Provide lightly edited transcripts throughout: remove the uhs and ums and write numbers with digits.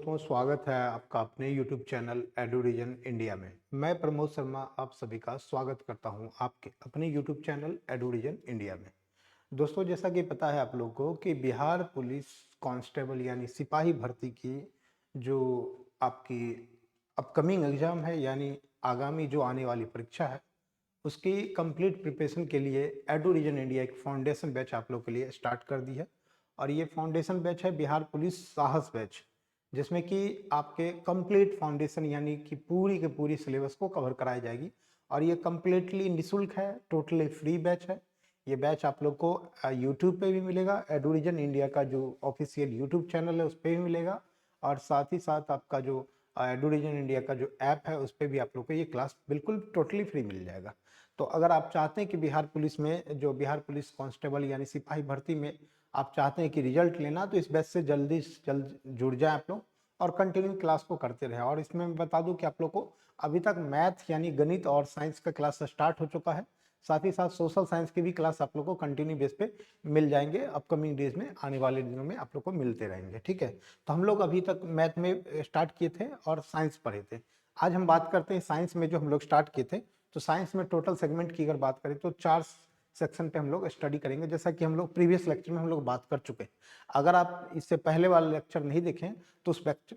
दोस्तों, स्वागत है आपका अपने YouTube चैनल एडुरीजन इंडिया में। मैं प्रमोद शर्मा आप सभी का स्वागत करता हूं आपके अपने YouTube चैनल एडुरीजन इंडिया में। दोस्तों, जैसा कि पता है आप लोगों को कि बिहार पुलिस कांस्टेबल यानी सिपाही भर्ती की जो आपकी अपकमिंग एग्जाम है, यानी आगामी जो आने वाली परीक्षा है, उसकी कंप्लीट प्रिपरेशन के लिए एडुरीजन इंडिया एक फाउंडेशन बैच आप लोग के लिए स्टार्ट कर दी है। और ये फाउंडेशन बैच है बिहार पुलिस साहस बैच, जिसमें कि आपके कंप्लीट फाउंडेशन यानी कि पूरी के पूरी सिलेबस को कवर कराई जाएगी। और ये कंप्लीटली निःशुल्क है, टोटली फ्री बैच है। ये बैच आप लोग को यूट्यूब पे भी मिलेगा, एडुरीजन इंडिया का जो ऑफिशियल यूट्यूब चैनल है उस पर भी मिलेगा। और साथ ही साथ आपका जो एडुरीजन इंडिया का जो ऐप है उस पर भी आप लोग को ये क्लास बिल्कुल टोटली फ्री मिल जाएगा। तो अगर आप चाहते हैं कि बिहार पुलिस में जो बिहार पुलिस कांस्टेबल यानी सिपाही भर्ती में आप चाहते हैं कि रिजल्ट लेना, तो इस बैच से जल्दी से जल्द जुड़ जाए आप लोग और कंटिन्यू क्लास को करते रहे। और इसमें मैं बता दूं कि आप लोग को अभी तक मैथ यानी गणित और साइंस का क्लास स्टार्ट हो चुका है। साथ ही साथ सोशल साइंस के भी क्लास आप लोग को कंटिन्यू बेस पे मिल जाएंगे। अपकमिंग डेज में, आने वाले दिनों में आप लोग को मिलते रहेंगे। ठीक है, तो हम लोग अभी तक मैथ में स्टार्ट किए थे और साइंस पढ़े थे। आज हम बात करते हैं साइंस में जो हम लोग स्टार्ट किए थे। तो साइंस में टोटल सेगमेंट की अगर बात करें तो 4 सेक्शन पे हम लोग स्टडी करेंगे, जैसा कि हम लोग प्रीवियस लेक्चर में हम लोग बात कर चुके हैं। अगर आप इससे पहले वाला लेक्चर नहीं देखें तो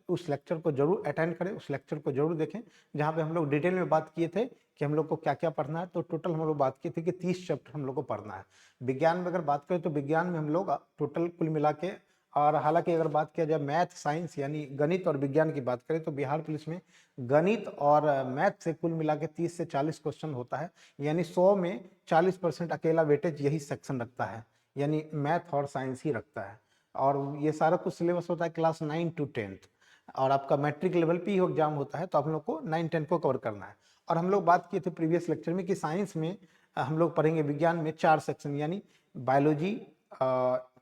उस लेक्चर को जरूर अटेंड करें, उस लेक्चर को जरूर देखें, जहाँ पे हम लोग डिटेल में बात किए थे कि हम लोग को क्या क्या पढ़ना है। तो टोटल हम लोग बात की थी कि 30 चैप्टर हम लोग को पढ़ना है। विज्ञान में अगर बात करें तो विज्ञान में हम लोग टोटल कुल मिला के, और हालांकि अगर बात किया जाए मैथ साइंस यानी गणित और विज्ञान की बात करें तो बिहार पुलिस में गणित और मैथ से कुल मिला के 30 से 40 क्वेश्चन होता है। यानी 100 में 40% अकेला वेटेज यही सेक्शन रखता है, यानी मैथ और साइंस ही रखता है। और ये सारा कुछ सिलेबस होता है क्लास 9 to 10th। और आपका मैट्रिक लेवल पे ही एग्जाम होता है, तो आप लोग को 9-10 को कवर करना है। और हम लोग बात किए थे प्रीवियस लेक्चर में कि साइंस में हम लोग पढ़ेंगे विज्ञान में 4 सेक्शन, यानी बायोलॉजी,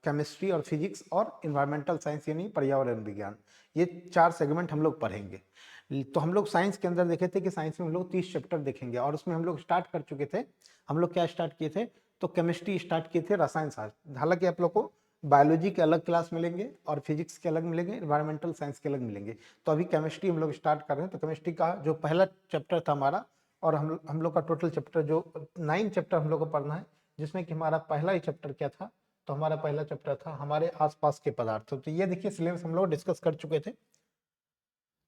केमिस्ट्री और फिजिक्स और इन्वायरमेंटल साइंस यानी पर्यावरण विज्ञान। ये 4 सेगमेंट हम लोग पढ़ेंगे। तो हम लोग साइंस के अंदर देखे थे कि साइंस में हम लोग 30 चैप्टर देखेंगे, और उसमें हम लोग स्टार्ट कर चुके थे। हम लोग क्या स्टार्ट किए थे, तो केमिस्ट्री स्टार्ट किए थे, रसायन शास्त्र। हालांकि आप लोग को बायोलॉजी के अलग क्लास मिलेंगे और फिजिक्स के अलग मिलेंगे, इन्वायरमेंटल साइंस के अलग मिलेंगे। तो अभी केमिस्ट्री हम लोग स्टार्ट कर रहे हैं। तो केमिस्ट्री का जो पहला चैप्टर था हमारा, और हम लोग का टोटल चैप्टर जो 9 चैप्टर हम लोग को पढ़ना है, जिसमें कि हमारा पहला ही चैप्टर क्या था, तो हमारा पहला चैप्टर था हमारे आसपास के पदार्थ। तो ये देखिए सिलेबस हम लोग डिस्कस कर चुके थे।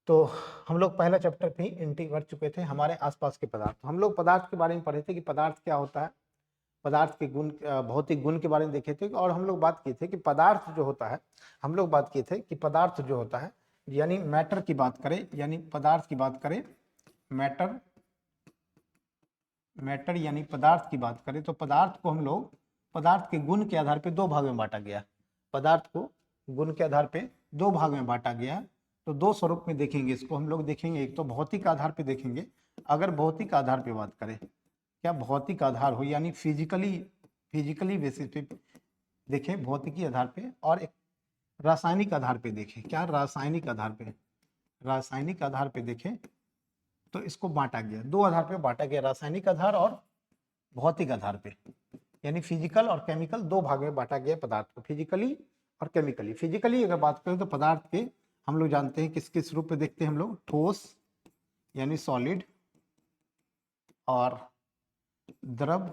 तो हम लोग पहला चैप्टर पे ही एंट्री कर चुके थे, हमारे आसपास के पदार्थ। हम लोग पदार्थ के बारे में पढ़े थे कि पदार्थ क्या होता है, पदार्थ के गुण, भौतिक गुण के बारे में देखे थे। और हम लोग बात किए थे कि पदार्थ जो होता है, हम लोग बात किए थे कि पदार्थ जो होता है यानी मैटर की बात करें, यानी पदार्थ की बात करें, मैटर मैटर यानी पदार्थ की बात करें, तो पदार्थ को हम लोग पदार्थ के गुण के आधार पे 2 भाग में बांटा गया। पदार्थ को गुण के आधार पे 2 भाग में बांटा गया। तो 2 स्वरूप में देखेंगे इसको हम लोग। देखेंगे एक तो भौतिक आधार पे देखेंगे। अगर भौतिक आधार पे बात करें, क्या भौतिक आधार हो यानी फिजिकली बेसिस पे देखें, भौतिकी आधार पे। और एक रासायनिक आधार पे देखें, क्या रासायनिक आधार पे देखें। तो इसको बांटा गया, 2 आधार पे बांटा गया, रासायनिक आधार और भौतिक आधार पे। यानी फिजिकल और केमिकल 2 भाग में बांटा गया पदार्थ को, फिजिकली और केमिकली। फिजिकली अगर बात करें तो पदार्थ के हम लोग जानते हैं किस किस रूप में देखते हैं हम लोग, ठोस यानी सॉलिड, और द्रव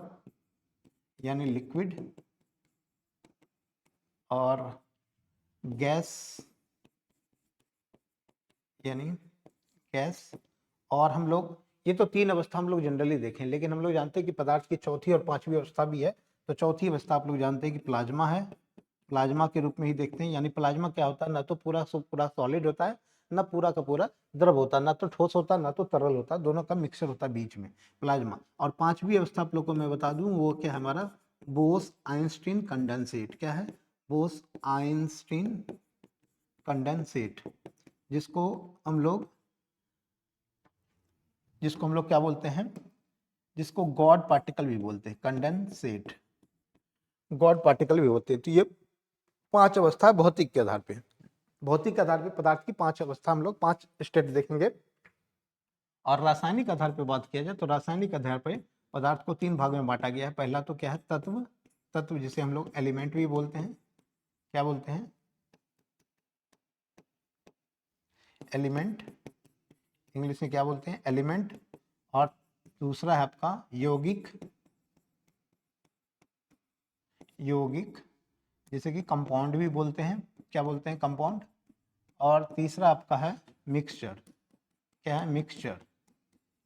यानी लिक्विड, और गैस यानी गैस। और हम लोग ये तो 3 अवस्था हम लोग जनरली देखें, लेकिन हम लोग जानते हैं कि पदार्थ की चौथी और 5वीं अवस्था भी है। तो चौथी अवस्था आप लोग जानते हैं कि प्लाज्मा है, प्लाज्मा के रूप में ही देखते हैं। यानी प्लाज्मा क्या होता है, ना तो पूरा सॉलिड होता है, ना पूरा का पूरा द्रव होता है, ना तो ठोस होता है ना तो तरल होता है, दोनों का मिक्सचर होता है बीच में, प्लाज्मा। और 5वीं अवस्था आप लोग को मैं बता दूं वो क्या है, हमारा बोस आइंस्टीन कंडेंसेट। क्या है, बोस आइंस्टीन कंडेंसेट, जिसको हम लोग क्या बोलते हैं, जिसको गॉड पार्टिकल भी बोलते हैं, कंडेंसेट, गॉड पार्टिकल भी होते हैं। तो ये 5 अवस्था है भौतिक के आधार पे। भौतिक आधार पे पदार्थ की 5 अवस्था, हम लोग 5 स्टेट देखेंगे। और रासायनिक आधार पे बात किया जाए तो रासायनिक आधार पे पदार्थ को 3 भाग में बांटा गया है। पहला तो क्या है, तत्व, तत्व जिसे हम लोग एलिमेंट भी बोलते हैं। क्या बोलते हैं, एलिमेंट, इंग्लिश में क्या बोलते हैं, एलिमेंट। और दूसरा है आपका यौगिक, यौगिक जैसे कि कंपाउंड भी बोलते हैं, क्या बोलते हैं, कंपाउंड। और तीसरा आपका है मिक्सचर, क्या है, मिक्सचर,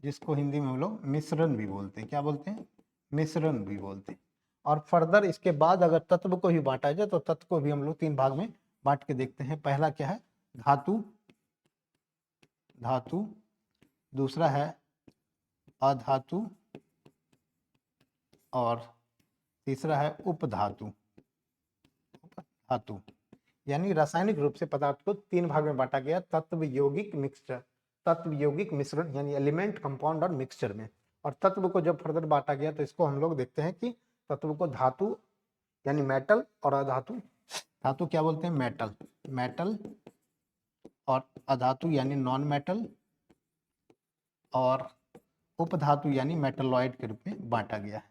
जिसको हिंदी में हम लोग मिश्रण भी बोलते हैं, क्या बोलते हैं, मिश्रण भी बोलते हैं। और फर्दर इसके बाद अगर तत्व को भी बांटा जाए तो तत्व को भी हम लोग 3 भाग में बांट के देखते हैं। पहला क्या है, धातु, धातु। दूसरा है अधातु। और तीसरा है उपधातु, धातु। यानी रासायनिक रूप से पदार्थ को 3 भाग में बांटा गया, तत्व, यौगिक, मिक्सचर, तत्व, यौगिक, मिश्रण, यानी एलिमेंट, कंपाउंड और मिक्सचर में। और तत्व को जब फर्दर बांटा गया तो इसको हम लोग देखते हैं कि तत्व को धातु यानी मेटल, और अधातु, धातु क्या बोलते हैं, मेटल, मेटल। और अधातु यानी नॉन मेटल, और उपधातु यानी मेटलॉइड के रूप में बांटा गया है,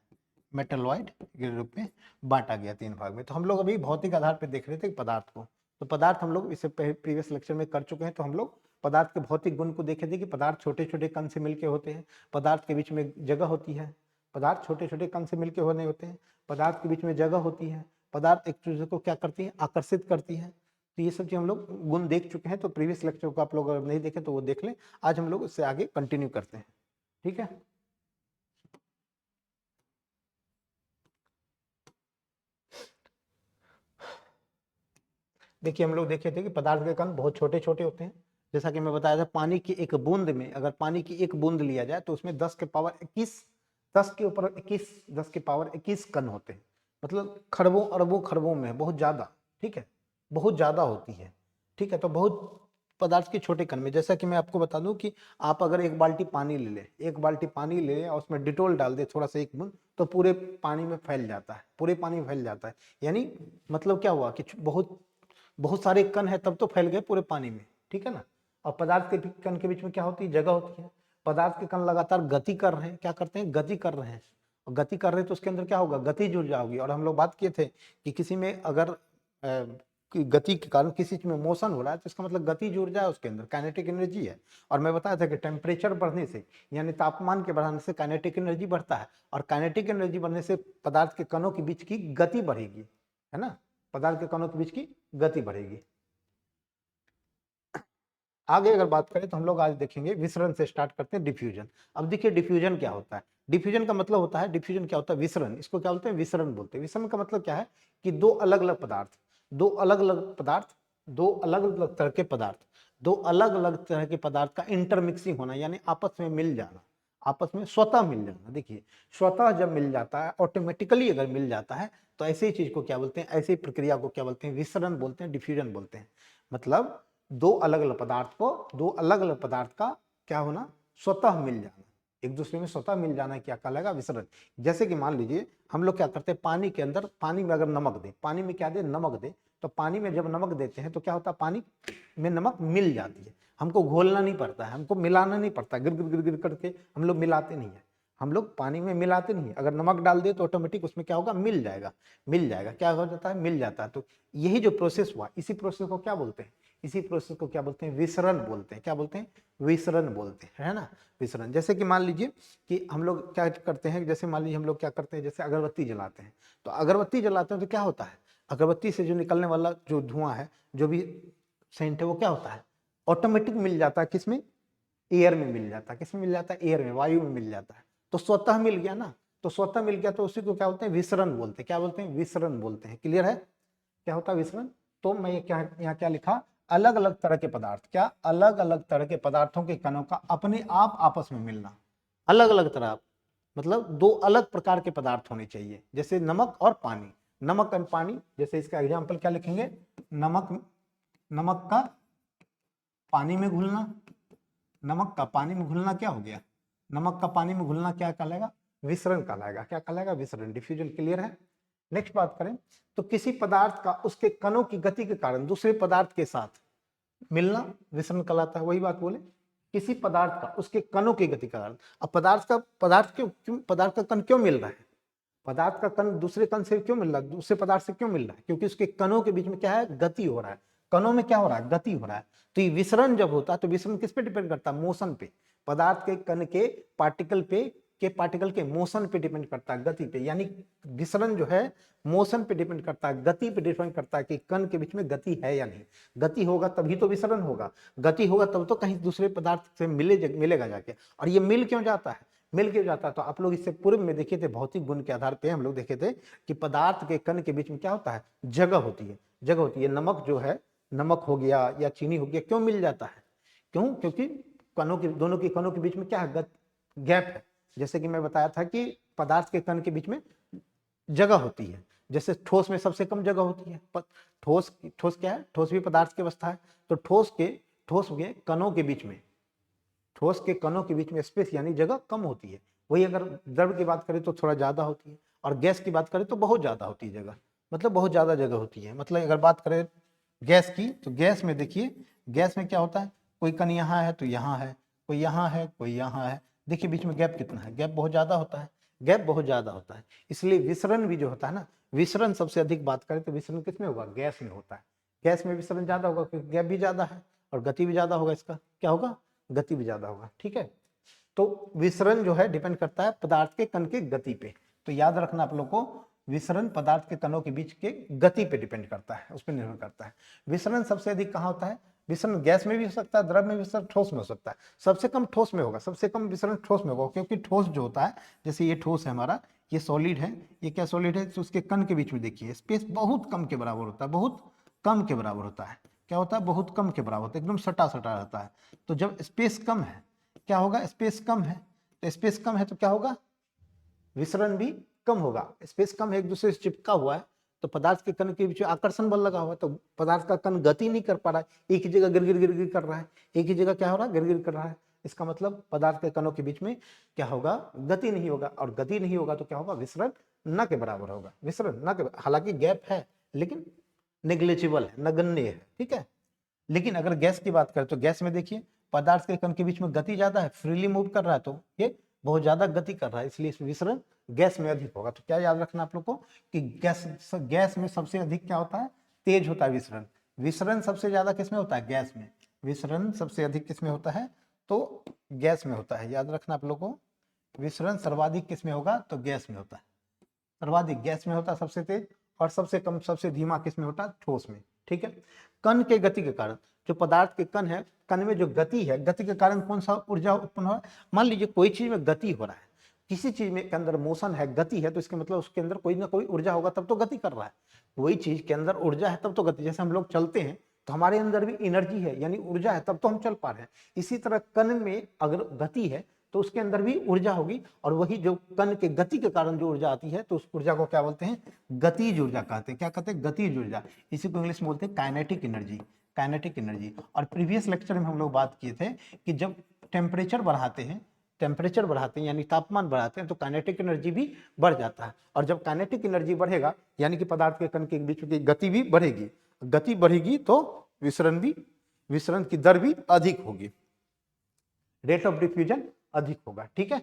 मेटलॉइड के रूप में बांटा गया 3 भाग में। तो हम लोग अभी भौतिक आधार पर देख रहे थे पदार्थ को। तो पदार्थ हम लोग इससे प्रीवियस लेक्चर में कर चुके हैं। तो हम लोग पदार्थ के भौतिक गुण को देखे थे कि पदार्थ छोटे छोटे कण से मिलके होते हैं, पदार्थ के बीच में जगह होती है, पदार्थ छोटे छोटे कण से मिलके होने होते हैं, पदार्थ के बीच में जगह होती है, पदार्थ एक दूसरे को क्या करती है, आकर्षित करती है। तो ये सब चीज हम लोग गुण देख चुके हैं। तो प्रीवियस लेक्चर को आप लोग अगर नहीं देखे तो वो देख लें। आज हम लोग इससे आगे कंटिन्यू करते हैं, ठीक है। देखिए हम लोग देखे थे कि पदार्थ के कण बहुत छोटे छोटे होते हैं। जैसा कि मैं बताया था, पानी की एक बूंद में अगर पानी की एक बूंद लिया जाए तो उसमें 10 के पावर 21, 10 के ऊपर 21, 10 के पावर 21 कण होते हैं। मतलब खरबों अरबों खरबों में बहुत ज्यादा, ठीक है, बहुत ज्यादा होती है, ठीक है। तो बहुत पदार्थ के छोटे कण में, जैसा कि मैं आपको बता दूं कि आप अगर एक बाल्टी पानी ले लें, एक बाल्टी पानी ले लें और उसमें डिटोल डाल दे थोड़ा सा, एक बूंद, तो पूरे पानी में फैल जाता है, पूरे पानी में फैल जाता है। यानी मतलब क्या हुआ कि बहुत बहुत सारे कण है तब तो फैल गए पूरे पानी में, ठीक है ना। और पदार्थ के कण के बीच में क्या होती है, जगह होती है। पदार्थ के कण लगातार गति कर रहे हैं, क्या करते हैं, गति कर रहे हैं। और गति कर रहे हैं तो उसके अंदर क्या होगा, गतिज ऊर्जा होगी। और हम लोग बात किए थे कि किसी में अगर गति के कारण किसी चीज में मोशन हो रहा है तो इसका मतलब गतिज ऊर्जा है, उसके अंदर काइनेटिक एनर्जी है। और मैं बताया था कि टेम्परेचर बढ़ने से यानी तापमान के बढ़ाने से काइनेटिक एनर्जी बढ़ता है, और काइनेटिक एनर्जी बढ़ने से पदार्थ के कणों के बीच की गति बढ़ेगी, है ना, पदार्थ के कणों के बीच की गति बढ़ेगी। आगे अगर बात करें तो हम लोग आज देखेंगे विसरण से स्टार्ट करते हैं डिफ्यूजन। अब देखिए डिफ्यूजन क्या होता है। डिफ्यूजन का मतलब होता है, डिफ्यूजन क्या होता है, विसरण। इसको क्या बोलते हैं, विसरण बोलते हैं। विसरण का मतलब क्या है कि दो अलग अलग पदार्थ, दो अलग अलग पदार्थ, दो अलग अलग तरह के पदार्थ, दो अलग अलग तरह के पदार्थ का इंटरमिक्सिंग होना, यानी आपस में मिल जाना, आपस में स्वतः मिल जाना। देखिए स्वतः जब मिल जाता है, ऑटोमेटिकली अगर मिल जाता है, तो ऐसी चीज को क्या बोलते हैं, ऐसी प्रक्रिया को क्या बोलते हैं, विसरण बोलते हैं, डिफ्यूजन बोलते हैं। मतलब दो अलग अलग पदार्थ को, दो अलग अलग पदार्थ का क्या होना, स्वतः मिल जाना, एक दूसरे में स्वतः मिल जाना क्या कहलाएगा, विसरण। जैसे कि मान लीजिए हम लोग क्या करते हैं, पानी के अंदर, पानी में अगर नमक दे, पानी में क्या दे, नमक दे, तो पानी में जब नमक देते हैं तो क्या होता है, पानी में नमक मिल जाती है। हमको घोलना नहीं पड़ता है, हमको मिलाना नहीं पड़ता, गिर गिर गिर गिर करके हम लोग मिलाते नहीं है, हम लोग पानी में मिलाते नहीं है। अगर नमक डाल दे तो ऑटोमेटिक उसमें क्या होगा, मिल जाएगा, मिल जाएगा, क्या हो जाता है, मिल जाता है। तो यही जो प्रोसेस हुआ, इसी प्रोसेस को क्या बोलते हैं, इसी प्रोसेस को क्या बोलते हैं, विसरण बोलते हैं। क्या बोलते हैं, विसरण बोलते हैं, है ना, विसरण। जैसे कि मान लीजिए कि हम लोग क्या करते हैं, जैसे मान लीजिए हम लोग क्या करते हैं, जैसे अगरबत्ती जलाते हैं। तो अगरबत्ती जलाते हैं तो क्या होता है, अगरबत्ती से जो निकलने वाला जो धुआं है, जो भी सेंट है, वो क्या होता है, ऑटोमेटिक मिल जाता है, किसमें, एयर में मिल जाता है। किसमें मिल जाता है, एयर में, वायु में मिल जाता है। तो स्वतः मिल गया ना, तो स्वतः मिल गया तो उसी को क्या बोलते हैं, विसरण बोलते हैं। क्या बोलते हैं, विसरण बोलते हैं। क्लियर है, क्या होता है विसरण। तो मैं ये क्या यहाँ क्या लिखा, अलग अलग तरह के पदार्थ, क्या अलग अलग तरह के पदार्थों के कणों का अपने आप आपस में मिलना, अलग अलग तरह, मतलब दो अलग प्रकार के पदार्थ होने चाहिए। जैसे नमक और पानी, नमक और पानी, जैसे इसका एग्जाम्पल क्या लिखेंगे, नमक, नमक का पानी में घुलना, नमक का पानी में घुलना क्या हो गया, नमक का पानी में घुलना क्या कहलाएगा, विसरण कहलाएगा। क्या कहलाएगा, विसरण, डिफ्यूजन। क्लियर है। नेक्स्ट बात करें तो किसी पदार्थ का उसके कणों की गति के कारण दूसरे पदार्थ के साथ मिलना विसरण कहलाता है। वही बात बोले, किसी पदार्थ का उसके कणों की गति के कारण। अब पदार्थ का कण क्यों मिल रहा है, पदार्थ का कण दूसरे कण से क्यों मिल रहा है, दूसरे पदार्थ से क्यों मिल रहा है, क्योंकि उसके कणों के बीच में क्या है, गति हो रहा है। कणों में क्या हो रहा है, गति हो रहा है। तो ये विसरण जब होता है तो विसरण किस पे डिपेंड करता है, मोशन पे, पदार्थ के कण के पार्टिकल के मोशन पे डिपेंड करता है, गति पे। यानी विसरण जो है मोशन पे डिपेंड करता है, गति पे डिपेंड करता है कि कण के बीच में गति है या नहीं। गति होगा तभी तो विसरण होगा, गति होगा तब तो कहीं दूसरे पदार्थ से मिलेगा जाके। और ये मिल क्यों जाता है, मिल क्यों जाता है, तो आप लोग इससे पूर्व में देखे थे, भौतिक गुण के आधार पे हम लोग देखे थे कि पदार्थ के कण के बीच में क्या होता है, जगह होती है, जगह होती है। नमक जो है, नमक हो गया या चीनी हो गया, क्यों मिल जाता है, क्यों, क्योंकि कणों के, दोनों के कणों के बीच में क्या है, गैप है। जैसे कि मैं बताया था कि पदार्थ के कण के बीच में जगह होती है। जैसे ठोस में सबसे कम जगह होती है, ठोस क्या है, ठोस भी पदार्थ की अवस्था है। तो ठोस के कणों के बीच में, ठोस के कणों के बीच में स्पेस यानी जगह कम होती है। वही अगर द्रव की बात करें तो थोड़ा ज्यादा होती है, और गैस की बात करें तो बहुत ज्यादा होती है जगह, मतलब बहुत ज्यादा जगह होती है। मतलब अगर बात करें गैस की, तो गैस में देखिए, गैस में क्या होता है, कोई कण यहाँ है तो यहाँ है, कोई यहाँ है, कोई यहाँ है। देखिए बीच में गैप कितना है, गैप बहुत ज्यादा होता है, गैप बहुत ज्यादा होता है। इसलिए विसरण भी जो होता है ना, विसरण सबसे अधिक बात करें तो विसरण किसमें होगा, गैस में होता है। गैस में विसरण ज्यादा होगा क्योंकि गैप भी ज्यादा है और गति भी ज्यादा होगा, इसका क्या होगा, गति भी ज्यादा होगा। ठीक है, तो विसरण जो है डिपेंड करता है पदार्थ के कण की गति पे। तो याद रखना आप लोग को, विसरण पदार्थ के कणों के बीच के गति पे डिपेंड करता है, उस पर निर्भर करता है। विसरण सबसे अधिक कहाँ होता है, विसरण गैस में भी हो सकता है, द्रव में भी हो सकता है, ठोस में हो सकता है। सबसे कम ठोस में होगा, सबसे कम विसरण ठोस में होगा, क्योंकि ठोस जो होता है, जैसे ये ठोस है हमारा, ये सॉलिड है, ये क्या सॉलिड है, तो उसके कण के बीच में देखिए स्पेस बहुत कम के बराबर होता है, बहुत कम के बराबर होता है। क्या होता है, बहुत कम के बराबर होता है, एकदम सटा सटा रहता है। तो जब स्पेस कम है, क्या होगा, स्पेस कम है, तो स्पेस कम है तो क्या होगा, विसरण भी कम होगा। स्पेस कम है, एक दूसरे से चिपका हुआ है, तो पदार्थ के कण के बीच में आकर्षण बल लगा हुआ है, तो पदार्थ का कण गति नहीं कर पा रहा है, एक ही जगह गिर गिर गिर गिर कर रहा है, एक ही जगह क्या हो रहा है, गिर गिर कर रहा है। इसका मतलब पदार्थ के कणों के बीच में क्या होगा, गति नहीं होगा, और गति नहीं होगा तो क्या होगा, विसरण न के बराबर होगा, विसरण न के, हालांकि गैप है लेकिन नेग्लिजिबल है, नगण्य है। ठीक है, लेकिन अगर गैस की बात करें तो गैस में देखिए पदार्थ के कण के बीच में गति ज्यादा है, फ्रीली मूव कर रहा है, तो ये बहुत ज्यादा गति कर रहा है, इसलिए विसरण गैस में अधिक होगा। तो क्या याद रखना आप लोग को कि गैस में सबसे अधिक क्या होता है, तेज होता है विसरण। विसरण सबसे ज्यादा किसमें होता है, गैस में। विसरण सबसे अधिक किसमें होता है, तो गैस में होता है। याद रखना आप लोग को, विसरण सर्वाधिक किसमें होगा, तो गैस में होता है, सर्वाधिक गैस में होता है सबसे तेज, और सबसे कम सबसे धीमा किसमें होता है, ठोस में। ठीक है, कण के गति के कारण, जो पदार्थ के कण है, कण में जो गति है, गति के कारण कौन सा ऊर्जा उत्पन्न हो रहा है। मान लीजिए कोई चीज में गति हो रहा है, किसी चीज में के अंदर मोशन है, गति है, तो इसके मतलब उसके अंदर कोई ना कोई ऊर्जा होगा, तब तो गति कर रहा है। कोई चीज के अंदर ऊर्जा है तब तो गति, जैसे हम लोग चलते हैं तो हमारे अंदर भी एनर्जी है, यानी ऊर्जा है, तब तो हम चल पा रहे हैं। इसी तरह कण में अगर गति है तो उसके अंदर भी ऊर्जा होगी, और वही जो कण के गति के कारण जो ऊर्जा आती है, तो उस ऊर्जा को क्या बोलते हैं, गतिज ऊर्जा कहते हैं। क्या कहते हैं, गतिज ऊर्जा। इसी को इंग्लिश में बोलते हैं काइनेटिक एनर्जी, काइनेटिक एनर्जी। और प्रीवियस लेक्चर में हम लोग बात किए थे कि जब टेम्परेचर बढ़ाते हैं, टेम्परेचर बढ़ाते हैं यानी तापमान बढ़ाते हैं, तो काइनेटिक एनर्जी भी बढ़ जाता है। और जब काइनेटिक एनर्जी बढ़ेगा यानी कि पदार्थ के कण के बीच की गति भी बढ़ेगी, गति बढ़ेगी तो विसरण की दर भी अधिक होगी, रेट ऑफ डिफ्यूजन अधिक होगा। ठीक है,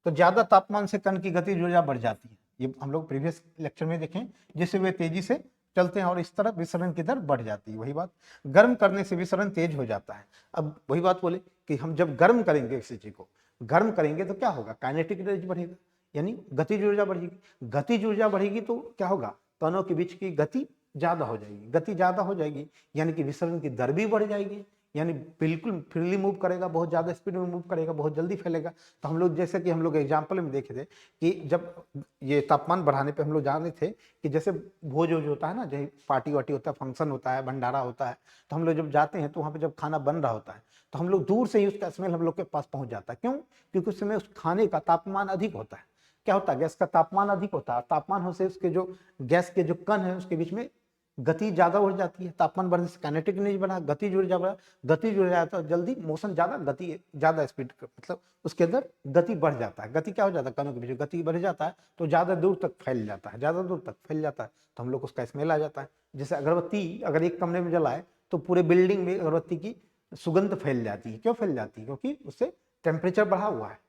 तो ज्यादा तापमान से कण की गति ऊर्जा बढ़ जाती है, ये हम लोग प्रीवियस लेक्चर में देखें, जिससे वे तेजी से चलते हैं और इस तरह विसरण की दर बढ़ जाती है। वही बात, गर्म करने से विसरण तेज हो जाता है। अब वही बात बोले कि हम जब गर्म करेंगे किसी चीज को, गर्म करेंगे तो क्या होगा, काइनेटिक एनर्जी बढ़ेगा, यानी गतिज ऊर्जा बढ़ेगी। गतिज ऊर्जा बढ़ेगी तो क्या होगा, कणों के बीच की गति ज्यादा हो जाएगी, गति ज्यादा हो जाएगी, यानी कि विसरण की दर भी बढ़ जाएगी, यानी बिल्कुल फ्रीली मूव करेगा, बहुत ज्यादा स्पीड में मूव करेगा, बहुत जल्दी फैलेगा। तो हम लोग जैसे कि हम लोग एग्जाम्पल में देखे थे कि जब ये तापमान बढ़ाने पे हम लोग जाने थे कि जैसे भोज वोज होता है ना, जैसे पार्टी वार्टी होता है, फंक्शन होता है, भंडारा होता है, तो हम लोग जब जाते हैं तो वहाँ पे जब खाना बन रहा होता है तो हम लोग दूर से ही उसका स्मेल हम लोग के पास पहुंच जाता है। क्यों, क्योंकि उस समय उस खाने का तापमान अधिक होता है। क्या होता है, गैस का तापमान अधिक होता है, तापमान होने से उसके जो गैस के जो कण है उसके बीच में गति ज्यादा हो जाती है। तापमान बढ़ने से काइनेटिक एनर्जी बढ़ा, गति जुड़ जा, गति जुड़ जाता है, जल्दी मोशन ज्यादा, गति ज्यादा स्पीड, मतलब उसके अंदर गति बढ़ जाता है। गति क्या हो जाता है, कणों के बीच गति बढ़ जाता है तो ज्यादा दूर तक फैल जाता है, ज्यादा दूर तक फैल जाता है, तो हम लोग उसका स्मेल आ जाता है। जैसे अगरबत्ती अगर एक कमरे में जलाए तो पूरे बिल्डिंग में अगरबत्ती की सुगंध फैल जाती है। क्यों फैल जाती है, क्योंकि उससे टेम्परेचर बढ़ा हुआ है।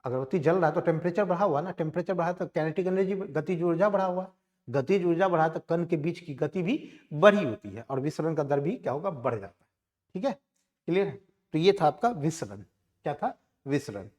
अगरबत्ती जल रहा है तो टेम्परेचर बढ़ा हुआ ना, टेम्परेचर बढ़ा तो काइनेटिक एनर्जी, गतिज ऊर्जा बढ़ा हुआ है, गतिज ऊर्जा बढ़ा तो कण के बीच की गति भी बढ़ी होती है और विसरण का दर भी क्या होगा, बढ़ जाता है। ठीक है, क्लियर है। तो ये था आपका विसरण, क्या था, विसरण।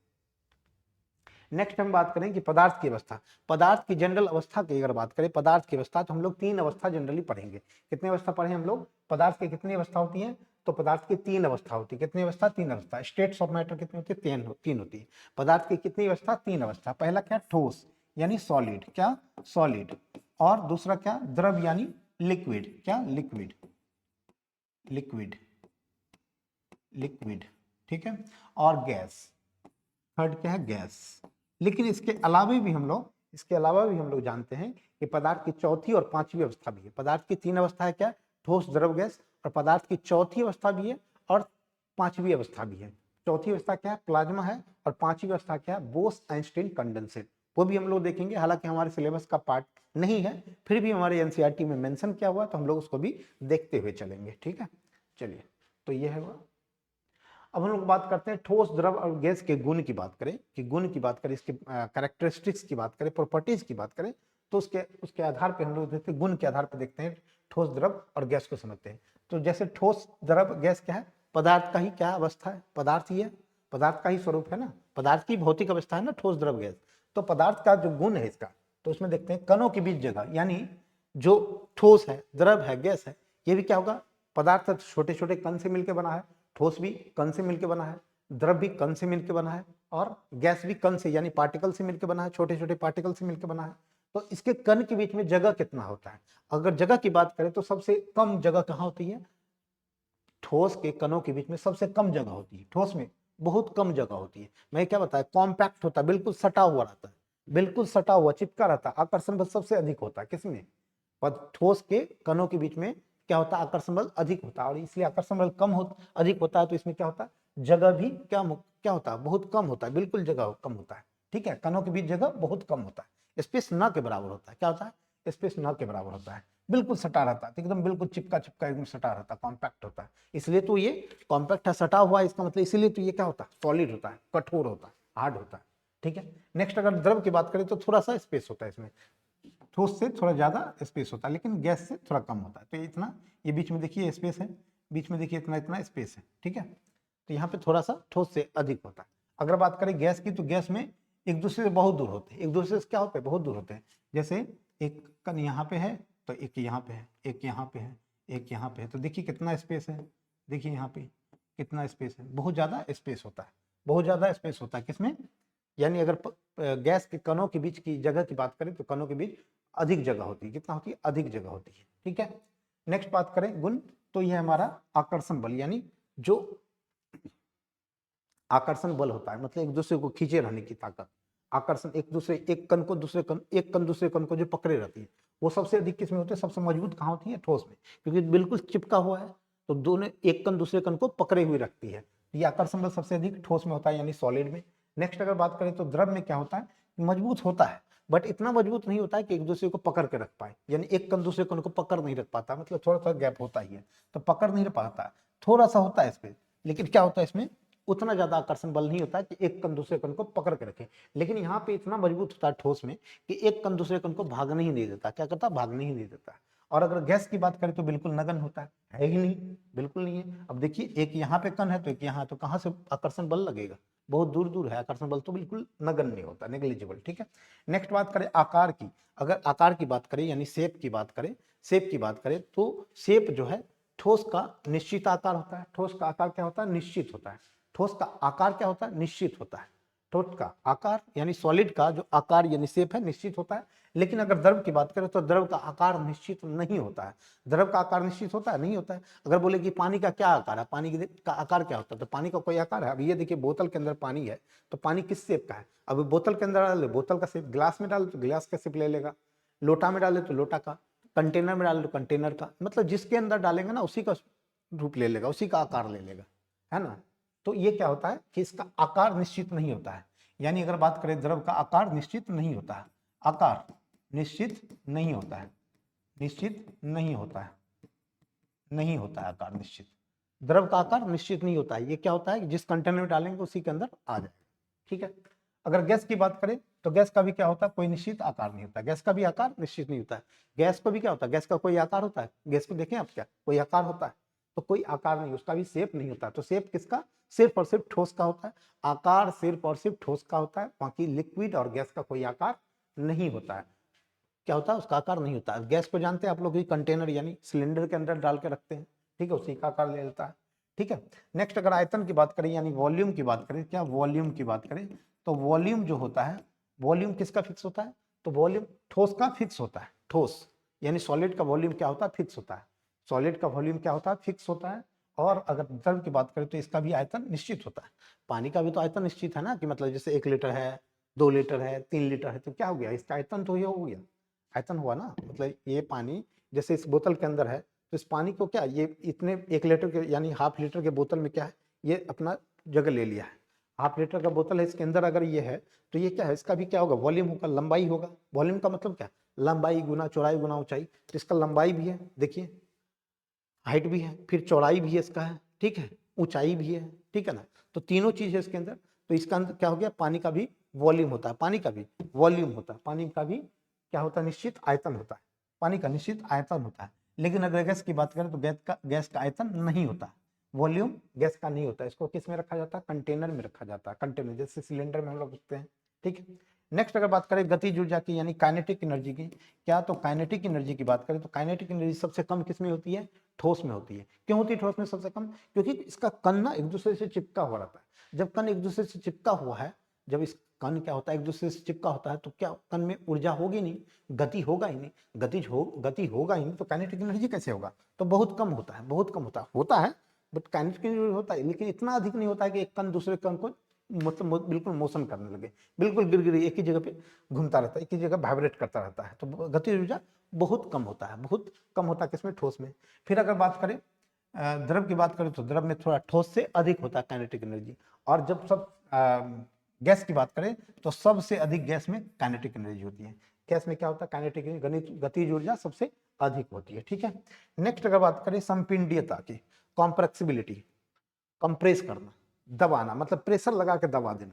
नेक्स्ट हम बात करें कि पदार्थ की अवस्था। पदार्थ की जनरल अवस्था की अगर बात करें, पदार्थ की अवस्था, तो हम लोग 3 अवस्था जनरली पढ़ेंगे। कितनी अवस्था पढ़े हम लोग, पदार्थ की कितनी अवस्था होती है, तो पदार्थ की 3 अवस्था होती है। कितनी अवस्था, 3 अवस्था। स्टेट्स ऑफ मैटर कितनी होती है, 3 होती है। पदार्थ की कितनी अवस्था, 3 अवस्था। पहला क्या, ठोस यानी सॉलिड, क्या, सॉलिड। और दूसरा क्या, द्रव यानी लिक्विड, क्या, लिक्विड, लिक्विड, लिक्विड। ठीक है, और गैस, थर्ड क्या है, गैस। लेकिन इसके अलावा भी हम लोग, इसके अलावा भी हम लोग जानते हैं कि पदार्थ की चौथी और पांचवी अवस्था भी है। पदार्थ की 3 अवस्था है, क्या, ठोस, द्रव, गैस। और पदार्थ की चौथी अवस्था भी है और पांचवी अवस्था भी है। चौथी अवस्था क्या है, प्लाज्मा है। और पांचवी अवस्था क्या है, बोस आइंस्टीन कंडेंसेट। वो भी हम लोग देखेंगे, हालांकि हमारे सिलेबस का पार्ट नहीं है, फिर भी हमारे एनसीईआरटी में मेंशन किया हुआ, तो हम लोग उसको भी देखते हुए चलेंगे। ठीक है, चलिए, तो ये है वो। अब हम लोग बात करते हैं ठोस, द्रव और गैस के गुण की बात करें, कि गुण की बात करें, इसके कैरेक्टरिस्टिक्स की बात करें, प्रॉपर्टीज की बात करें, तो उसके उसके आधार पे हम लोग देखते हैं, गुण के आधार पे देखते हैं, ठोस, द्रव और गैस को समझते हैं। तो जैसे ठोस, द्रव, गैस क्या है, पदार्थ का ही क्या अवस्था है, पदार्थ ही है, पदार्थ का ही स्वरूप है ना, पदार्थ की भौतिक अवस्था है ना ठोस, द्रव, गैस। तो पदार्थ का जो गुण है इसका, तो उसमें देखते हैं कणों के बीच जगह, यानी जो ठोस है, द्रव है, गैस है, ये भी क्या होगा, पदार्थ छोटे छोटे कण से मिलकर बना है। ठोस भी कण से मिलकर बना है, द्रव भी कण से मिलकर बना है, और गैस भी कण से यानी पार्टिकल से मिलकर बना है, छोटे छोटे पार्टिकल से मिलकर बना है। तो इसके कण के बीच में जगह कितना होता है, अगर जगह की बात करें तो सबसे कम जगह कहाँ होती है, ठोस के कणों के बीच में सबसे कम जगह होती है। ठोस में बहुत कम जगह होती है। मैं क्या बताया, कॉम्पैक्ट होता है, बिल्कुल सटा हुआ रहता है, बिल्कुल सटा हुआ, चिपका रहता है। आकर्षण बल सबसे अधिक होता है किसमें, ठोस के कणों के बीच में क्या होता है, आकर्षण बल अधिक होता है। और इसलिए आकर्षण बल अधिक होता है, तो इसमें क्या होता है, जगह भी क्या होता है, बहुत कम होता है, बिल्कुल जगह कम होता है। ठीक है, कणों के बीच जगह बहुत कम होता है, स्पेस न के बराबर होता है। क्या होता है, स्पेस न के बराबर होता है, बिल्कुल सटा रहता है, एकदम बिल्कुल चिपका चिपका एकदम सटा रहता है, कॉम्पैक्ट होता है। इसलिए तो ये कॉम्पैक्ट है, सटा हुआ है, इसका मतलब इसीलिए तो ये क्या होता है, सॉलिड होता है, कठोर होता है, हार्ड होता है। ठीक है, नेक्स्ट अगर द्रव की बात करें तो थोड़ा सा स्पेस होता है इसमें, ठोस से थोड़ा ज्यादा स्पेस होता है, लेकिन गैस से थोड़ा कम होता है। तो ये इतना, ये बीच में देखिए स्पेस है, बीच में देखिए इतना इतना स्पेस है। ठीक है, तो यहाँ पे थोड़ा सा ठोस से अधिक होता है। अगर बात करें गैस की, तो गैस में एक दूसरे से बहुत दूर होते हैं, एक दूसरे से क्या होते हैं, बहुत दूर होते हैं। जैसे एक कण यहाँ पे है, तो एक यहाँ पे है, एक यहाँ पे है, एक यहाँ पे है, तो देखिए कितना स्पेस है, देखिए यहाँ पे कितना स्पेस है, बहुत ज्यादा स्पेस होता है, बहुत ज्यादा स्पेस होता है किसमें, यानी अगर गैस के कणों के बीच की जगह की बात करें तो कणों के बीच अधिक जगह होती है। कितना होती है, अधिक जगह होती है। ठीक है, नेक्स्ट बात करें गुण, तो यह हमारा आकर्षण बल, यानी जो आकर्षण बल होता है, मतलब एक दूसरे को खींचे रहने की ताकत। आकर्षण, एक दूसरे, एक कण को दूसरे कण, एक कण दूसरे कण को जो पकड़े रहती है, वो सबसे अधिक किसमें होती है, सबसे मजबूत कहाँ होती है, ठोस में, क्योंकि बिल्कुल चिपका हुआ है, तो दोनों एक कण दूसरे कण को पकड़े हुए रखती है। ये आकर्षण बल सबसे अधिक ठोस में होता है, यानी सॉलिड में। नेक्स्ट अगर बात करें तो द्रव में क्या होता है, मजबूत होता है, बट इतना मजबूत नहीं होता है कि एक दूसरे को पकड़ के रख पाए, यानी एक कण दूसरे कण को पकड़ नहीं रख पाता, मतलब थोड़ा सा गैप होता ही है, तो पकड़ नहीं रख पाता, थोड़ा सा होता है इसमें। लेकिन क्या होता है इसमें, उतना ज्यादा आकर्षण बल नहीं होता है कि एक कण दूसरे कण को पकड़ के रखे। लेकिन यहाँ पे इतना मजबूत होता है ठोस में कि एक कण दूसरे कण को भागने ही नहीं देता। क्या करता, भागने ही नहीं देता। और अगर गैस की बात करें तो बिल्कुल नगण्य होता है ही नहीं, बिल्कुल नहीं है। अब देखिए एक यहाँ पे कण है तो एक यहाँ, तो कहाँ से आकर्षण बल लगेगा, बहुत दूर दूर है, आकर्षण बल तो बिल्कुल नगण्य होता, नेग्लिजिबल। ठीक है, नेक्स्ट बात करें आकार की। अगर आकार की बात करें यानी शेप की बात करें, शेप की बात करें तो शेप जो है, ठोस का निश्चित आकार होता है। ठोस का आकार क्या होता है, निश्चित होता है। ठोस का आकार क्या होता है, निश्चित होता है। ठोस का आकार यानी सॉलिड का जो आकार यानी शेप है, निश्चित होता है। लेकिन अगर द्रव की बात करें तो द्रव का आकार निश्चित नहीं होता है। द्रव का आकार निश्चित होता है, नहीं होता है। अगर बोले कि पानी का क्या आकार है, पानी का आकार क्या होता है, तो पानी का कोई आकार है। अब ये देखिए बोतल के अंदर पानी है, तो पानी किस शेप का है, अब बोतल के अंदर डाले बोतल का शेप, गिलास में डाले तो गिलास का शेप ले लेगा, लोटा में डाले तो लोटा का, कंटेनर में डाले तो कंटेनर का, मतलब जिसके अंदर डालेंगे ना उसी का रूप ले लेगा, उसी का आकार ले लेगा, है ना। तो ये क्या होता है कि इसका आकार निश्चित नहीं होता है। यानी अगर बात करें द्रव का आकार निश्चित नहीं होता है, आकार निश्चित नहीं होता है, निश्चित नहीं होता है, नहीं होता है आकार निश्चित। द्रव का आकार निश्चित नहीं होता है। ये क्या होता है कि जिस कंटेनर में डालेंगे उसी के अंदर आ जाएगा। ठीक है, अगर गैस की बात करें तो गैस का भी क्या होता है, कोई निश्चित आकार नहीं होता, गैस का भी आकार निश्चित नहीं होता है। गैस को भी क्या होता है, गैस का कोई आकार होता है, गैस को देखें आप, क्या कोई आकार होता है, तो कोई आकार नहीं, उसका भी शेप नहीं होता। तो शेप किसका, सिर्फ और सिर्फ ठोस का होता है, आकार सिर्फ और सिर्फ ठोस का होता है। बाकी लिक्विड और गैस का कोई आकार नहीं होता है। क्या होता है, उसका आकार नहीं होता है। गैस को जानते हैं आप लोग, कंटेनर यानी सिलेंडर के अंदर डाल के रखते हैं, ठीक है, उसी का आकार ले लेता है, ठीक है। नेक्स्ट अगर आयतन की बात करें यानी वॉल्यूम की बात करें, क्या वॉल्यूम की बात करें, तो वॉल्यूम जो होता है, वॉल्यूम किसका फिक्स होता है, तो वॉल्यूम ठोस का फिक्स होता है। ठोस यानी सॉलिड का वॉल्यूम क्या होता है, फिक्स होता है। सॉलिड का वॉल्यूम क्या होता है, फिक्स होता है। और अगर द्रव की बात करें तो इसका भी आयतन निश्चित होता है। पानी का भी तो आयतन निश्चित है ना, कि मतलब जैसे 1 लीटर है, 2 लीटर है, 3 लीटर है, तो क्या हो गया, इसका आयतन तो ये हो गया, आयतन हुआ ना। मतलब ये पानी जैसे इस बोतल के अंदर है, तो इस पानी को क्या, ये इतने 1 लीटर के यानी ½ लीटर के बोतल में क्या है, ये अपना जगह ले लिया है। ½ लीटर का बोतल है, इसके अंदर अगर ये है तो ये क्या है, इसका भी क्या होगा, वॉल्यूम होगा, लंबाई होगा। वॉल्यूम का मतलब क्या, लंबाई गुना चौड़ाई गुना ऊंचाई। तो इसका लंबाई भी है, देखिए हाइट भी है, फिर चौड़ाई भी है इसका है, ठीक है, ऊंचाई भी है, ठीक है ना। तो तीनों चीज है इसके अंदर। तो इसका अंदर क्या हो गया, पानी का भी वॉल्यूम होता है, पानी का भी वॉल्यूम होता है, पानी का भी क्या होता है, निश्चित आयतन होता है, पानी का निश्चित आयतन होता है। लेकिन अगर गैस की बात करें तो गैस का आयतन नहीं होता, वॉल्यूम गैस का नहीं होता। इसको किस में रखा जाता है, कंटेनर में रखा जाता है, कंटेनर जैसे सिलेंडर में हम लोग रखते हैं, ठीक है। नेक्स्ट अगर बात करें गतिज ऊर्जा की यानी काइनेटिक एनर्जी की, क्या तो काइनेटिक एनर्जी की बात करें तो काइनेटिक एनर्जी सबसे कम किस में होती है, ठोस में होती है। क्यों होती है ठोस में सबसे कम, क्योंकि इसका कण ना एक दूसरे से चिपका हुआ रहता है। जब कण एक दूसरे से चिपका हुआ है, जब इस कण क्या होता है, एक दूसरे से चिपका होता है, तो क्या कण में ऊर्जा होगी नहीं, गति होगा ही नहीं, गति होगा ही नहीं, तो काइनेटिक एनर्जी कैसे होगा, तो बहुत कम होता है, बहुत कम होता है। बट काइनेटिक एनर्जी होता है, लेकिन इतना अधिक नहीं होता है कि एक कण दूसरे कण को मतलब बिल्कुल मोशन करने लगे, बिल्कुल गिर एक ही जगह पे घूमता रहता है, एक ही जगह वाइब्रेट करता रहता है। तो गतिज ऊर्जा बहुत कम होता है, बहुत कम होता है किसमें, ठोस में। फिर अगर बात करें द्रव की बात करें तो द्रव में थोड़ा ठोस से अधिक होता है काइनेटिक एनर्जी। और जब सब गैस की बात करें तो सबसे अधिक गैस में काइनेटिक एनर्जी होती है। गैस में क्या होता है, काइनेटिक गतिज ऊर्जा सबसे अधिक होती है, ठीक है। नेक्स्ट अगर बात करें संपीड्यता की, कॉम्प्रेसिबिलिटी, कंप्रेस करना, दबाना, मतलब प्रेशर लगा के दबा देना।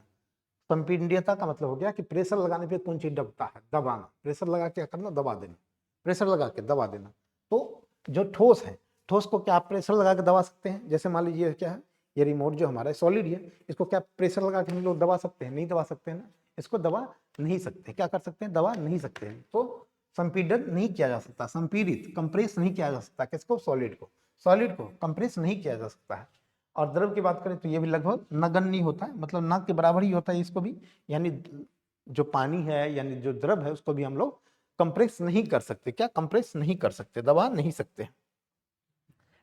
संपीड्यता का मतलब हो गया कि प्रेशर लगाने पे कौन चीज दबता है, दबाना, प्रेशर लगा के करना, दबा देना, प्रेशर लगा के दबा देना। तो जो ठोस है, ठोस को क्या आप प्रेशर लगा के दबा सकते हैं, जैसे मान लीजिए क्या है, ये रिमोट जो हमारा सॉलिड है, इसको क्या प्रेशर लगा के हम लोग दबा सकते हैं, नहीं दबा सकते हैं ना, इसको दबा नहीं सकते। क्या कर सकते हैं, दबा नहीं सकते हैं। तो संपीड़न नहीं किया जा सकता, संपीड़ित कंप्रेस नहीं किया जा सकता, किसको, सॉलिड को कंप्रेस नहीं किया जा सकता है। और द्रव की बात करें तो ये भी लगभग नगण्य होता है, मतलब न के बराबर ही होता है इसको भी, यानी जो पानी है यानी जो द्रव है उसको भी हम लोग कंप्रेस नहीं कर सकते, क्या कंप्रेस नहीं कर सकते, दबा नहीं सकते।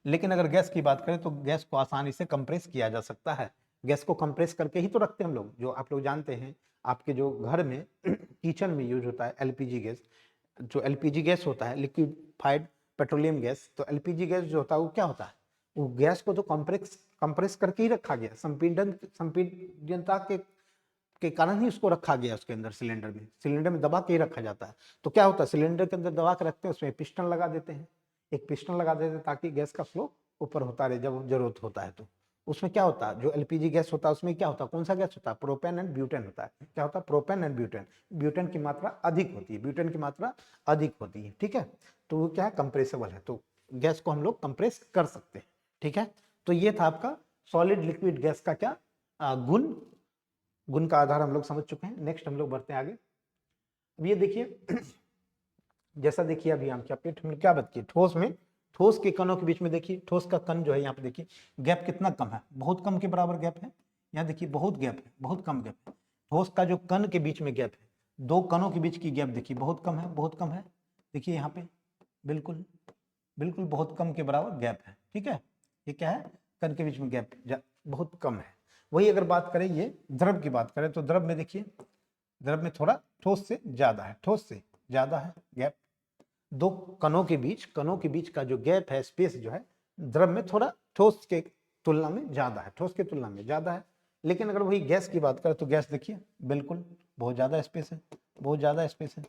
लेकिन अगर गैस की बात करें तो गैस को आसानी से कंप्रेस किया जा सकता है। गैस को कंप्रेस करके ही तो रखते हैं हम लोग, जो आप लोग जानते हैं आपके जो घर में किचन में यूज होता है एलपीजी गैस, जो एलपीजी गैस होता है लिक्विफाइड पेट्रोलियम गैस, तो एलपीजी गैस जो होता है वो क्या होता है, वो गैस को तो कंप्रेस करके ही रखा गया, संपीडनता के कारण ही उसको रखा गया उसके अंदर, सिलेंडर में दबा के ही रखा जाता है। तो क्या होता है, सिलेंडर के अंदर दबा के रखते हैं, उसमें पिस्टन लगा देते हैं, एक पिस्टन लगा देते हैं ताकि गैस का फ्लो ऊपर होता रहे जब जरूरत होता है। तो उसमें क्या होता है, जो एलपीजी गैस होता है उसमें क्या होता है, कौन सा गैस होता है, प्रोपेन एंड ब्यूटेन होता है। क्या होता है, प्रोपेन एंड ब्यूटेन, ब्यूटेन की मात्रा अधिक होती है, ब्यूटेन की मात्रा अधिक होती है, ठीक है। तो वो क्या है, कंप्रेसेबल है, तो गैस को हम लोग कंप्रेस कर सकते हैं, ठीक है। तो ये था आपका सॉलिड लिक्विड गैस का क्या गुण, गुण का आधार हम लोग समझ चुके हैं। नेक्स्ट हम लोग बढ़ते हैं आगे। अब ये देखिए जैसा देखिए अभी हम क्या पेट में क्या बतिए, ठोस में, ठोस के कणों के बीच में देखिए, ठोस का कण जो है यहाँ पे देखिए गैप कितना कम है, बहुत कम के बराबर गैप है। यहाँ देखिए बहुत गैप है, बहुत कम गैप है। ठोस का जो कण के बीच में गैप है, दो कणों के बीच की गैप देखिए बहुत कम है, बहुत कम है। देखिए यहाँ पे बिल्कुल बिल्कुल बहुत कम के बराबर गैप है, ठीक है। ये क्या है, कण के बीच में गैप बहुत कम है। वही अगर बात करें ये द्रव की बात करें तो द्रव में देखिए, द्रव में थोड़ा ठोस से ज्यादा है, ठोस से ज्यादा है गैप। दो कणों के बीच का जो गैप है, स्पेस जो है, द्रव में थोड़ा ठोस के तुलना में ज्यादा है, ठोस की तुलना में ज्यादा है। लेकिन अगर वही गैस की बात करें तो गैस देखिए बिल्कुल बहुत ज्यादा स्पेस है, बहुत ज्यादा स्पेस है।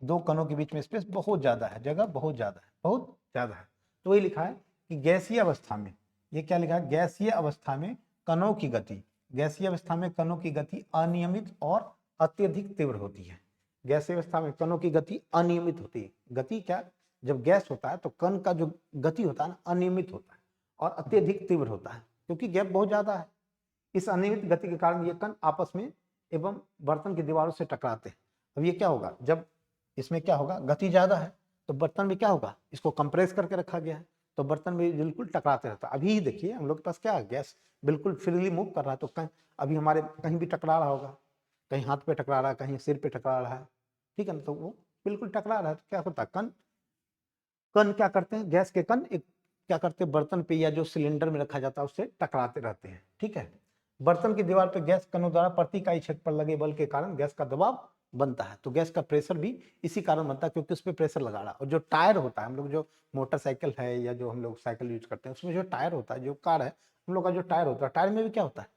दो कणों के बीच में स्पेस बहुत ज्यादा है, जगह बहुत ज्यादा है, बहुत ज्यादा है। तो वही लिखा है कि गैसीय अवस्था में, ये क्या लिखा है, गैसीय अवस्था में कणों की गति, गैसीय अवस्था में कणों की गति अनियमित और अत्यधिक तीव्र होती है। गैसीय अवस्था में कणों की गति अनियमित होती है। गति क्या, जब गैस होता है तो कण का जो गति होता है ना अनियमित होता है और अत्यधिक तीव्र होता है, क्योंकि गैप बहुत ज्यादा है। इस अनियमित गति के कारण ये कण आपस में एवं बर्तन की दीवारों से टकराते हैं। अब ये क्या होगा, जब इसमें क्या होगा, गति ज्यादा है तो बर्तन में क्या होगा, इसको कंप्रेस करके रखा गया है तो बर्तन में बिल्कुल टकराते रहता है। अभी देखिए हम लोग के पास क्या है, गैस बिल्कुल फ्रीली मूव कर रहा है, तो कहीं अभी हमारे कहीं भी टकरा रहा होगा, कहीं हाथ पे टकरा रहा है, कहीं सिर पे टकरा रहा है, ठीक है ना, तो वो बिल्कुल टकरा रहा है तो क्या होता है, कण कण क्या करते हैं, गैस के कण एक क्या करते हैं, बर्तन पे या जो सिलेंडर में रखा जाता है उससे टकराते रहते हैं। ठीक है, बर्तन की दीवार पर गैस कणों द्वारा प्रति इकाई क्षेत्र पर लगे बल के कारण गैस का दबाव बनता है। तो गैस का प्रेशर भी इसी कारण बनता है, क्योंकि उस पर प्रेशर लगा रहा है। और जो टायर होता है, हम लोग जो मोटरसाइकिल है या जो हम लोग साइकिल यूज करते हैं उसमें जो टायर होता है, जो कार है हम लोग का जो टायर होता है, टायर में भी क्या होता है,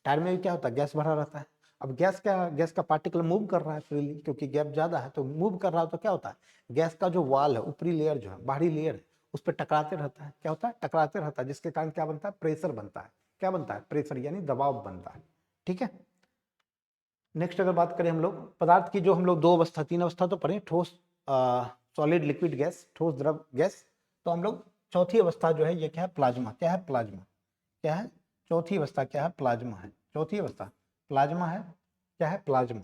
टायर में भी क्या होता है, गैस भरा रहता है। अब गैस का पार्टिकल मूव कर रहा है फ्रीली, क्योंकि गैप ज्यादा है तो मूव कर रहा है, तो क्या होता है, गैस का जो वाल है, ऊपरी लेयर जो है, बाहरी लेयर है, उस पर टकराते रहता है। क्या होता है, टकराते रहता है, जिसके कारण क्या बनता है, प्रेशर बनता है। क्या बनता है, प्रेशर यानी दबाव बनता है। ठीक है, नेक्स्ट अगर बात करें हम लोग पदार्थ की, जो हम लोग दो अवस्था तीन अवस्था तो पढ़े, ठोस सॉलिड लिक्विड गैस, ठोस द्रव गैस, तो हम लोग चौथी अवस्था जो है ये क्या है, प्लाज्मा। क्या है, प्लाज्मा। क्या है, चौथी अवस्था क्या है, प्लाज्मा है। चौथी अवस्था प्लाज्मा है। क्या है, प्लाज्मा।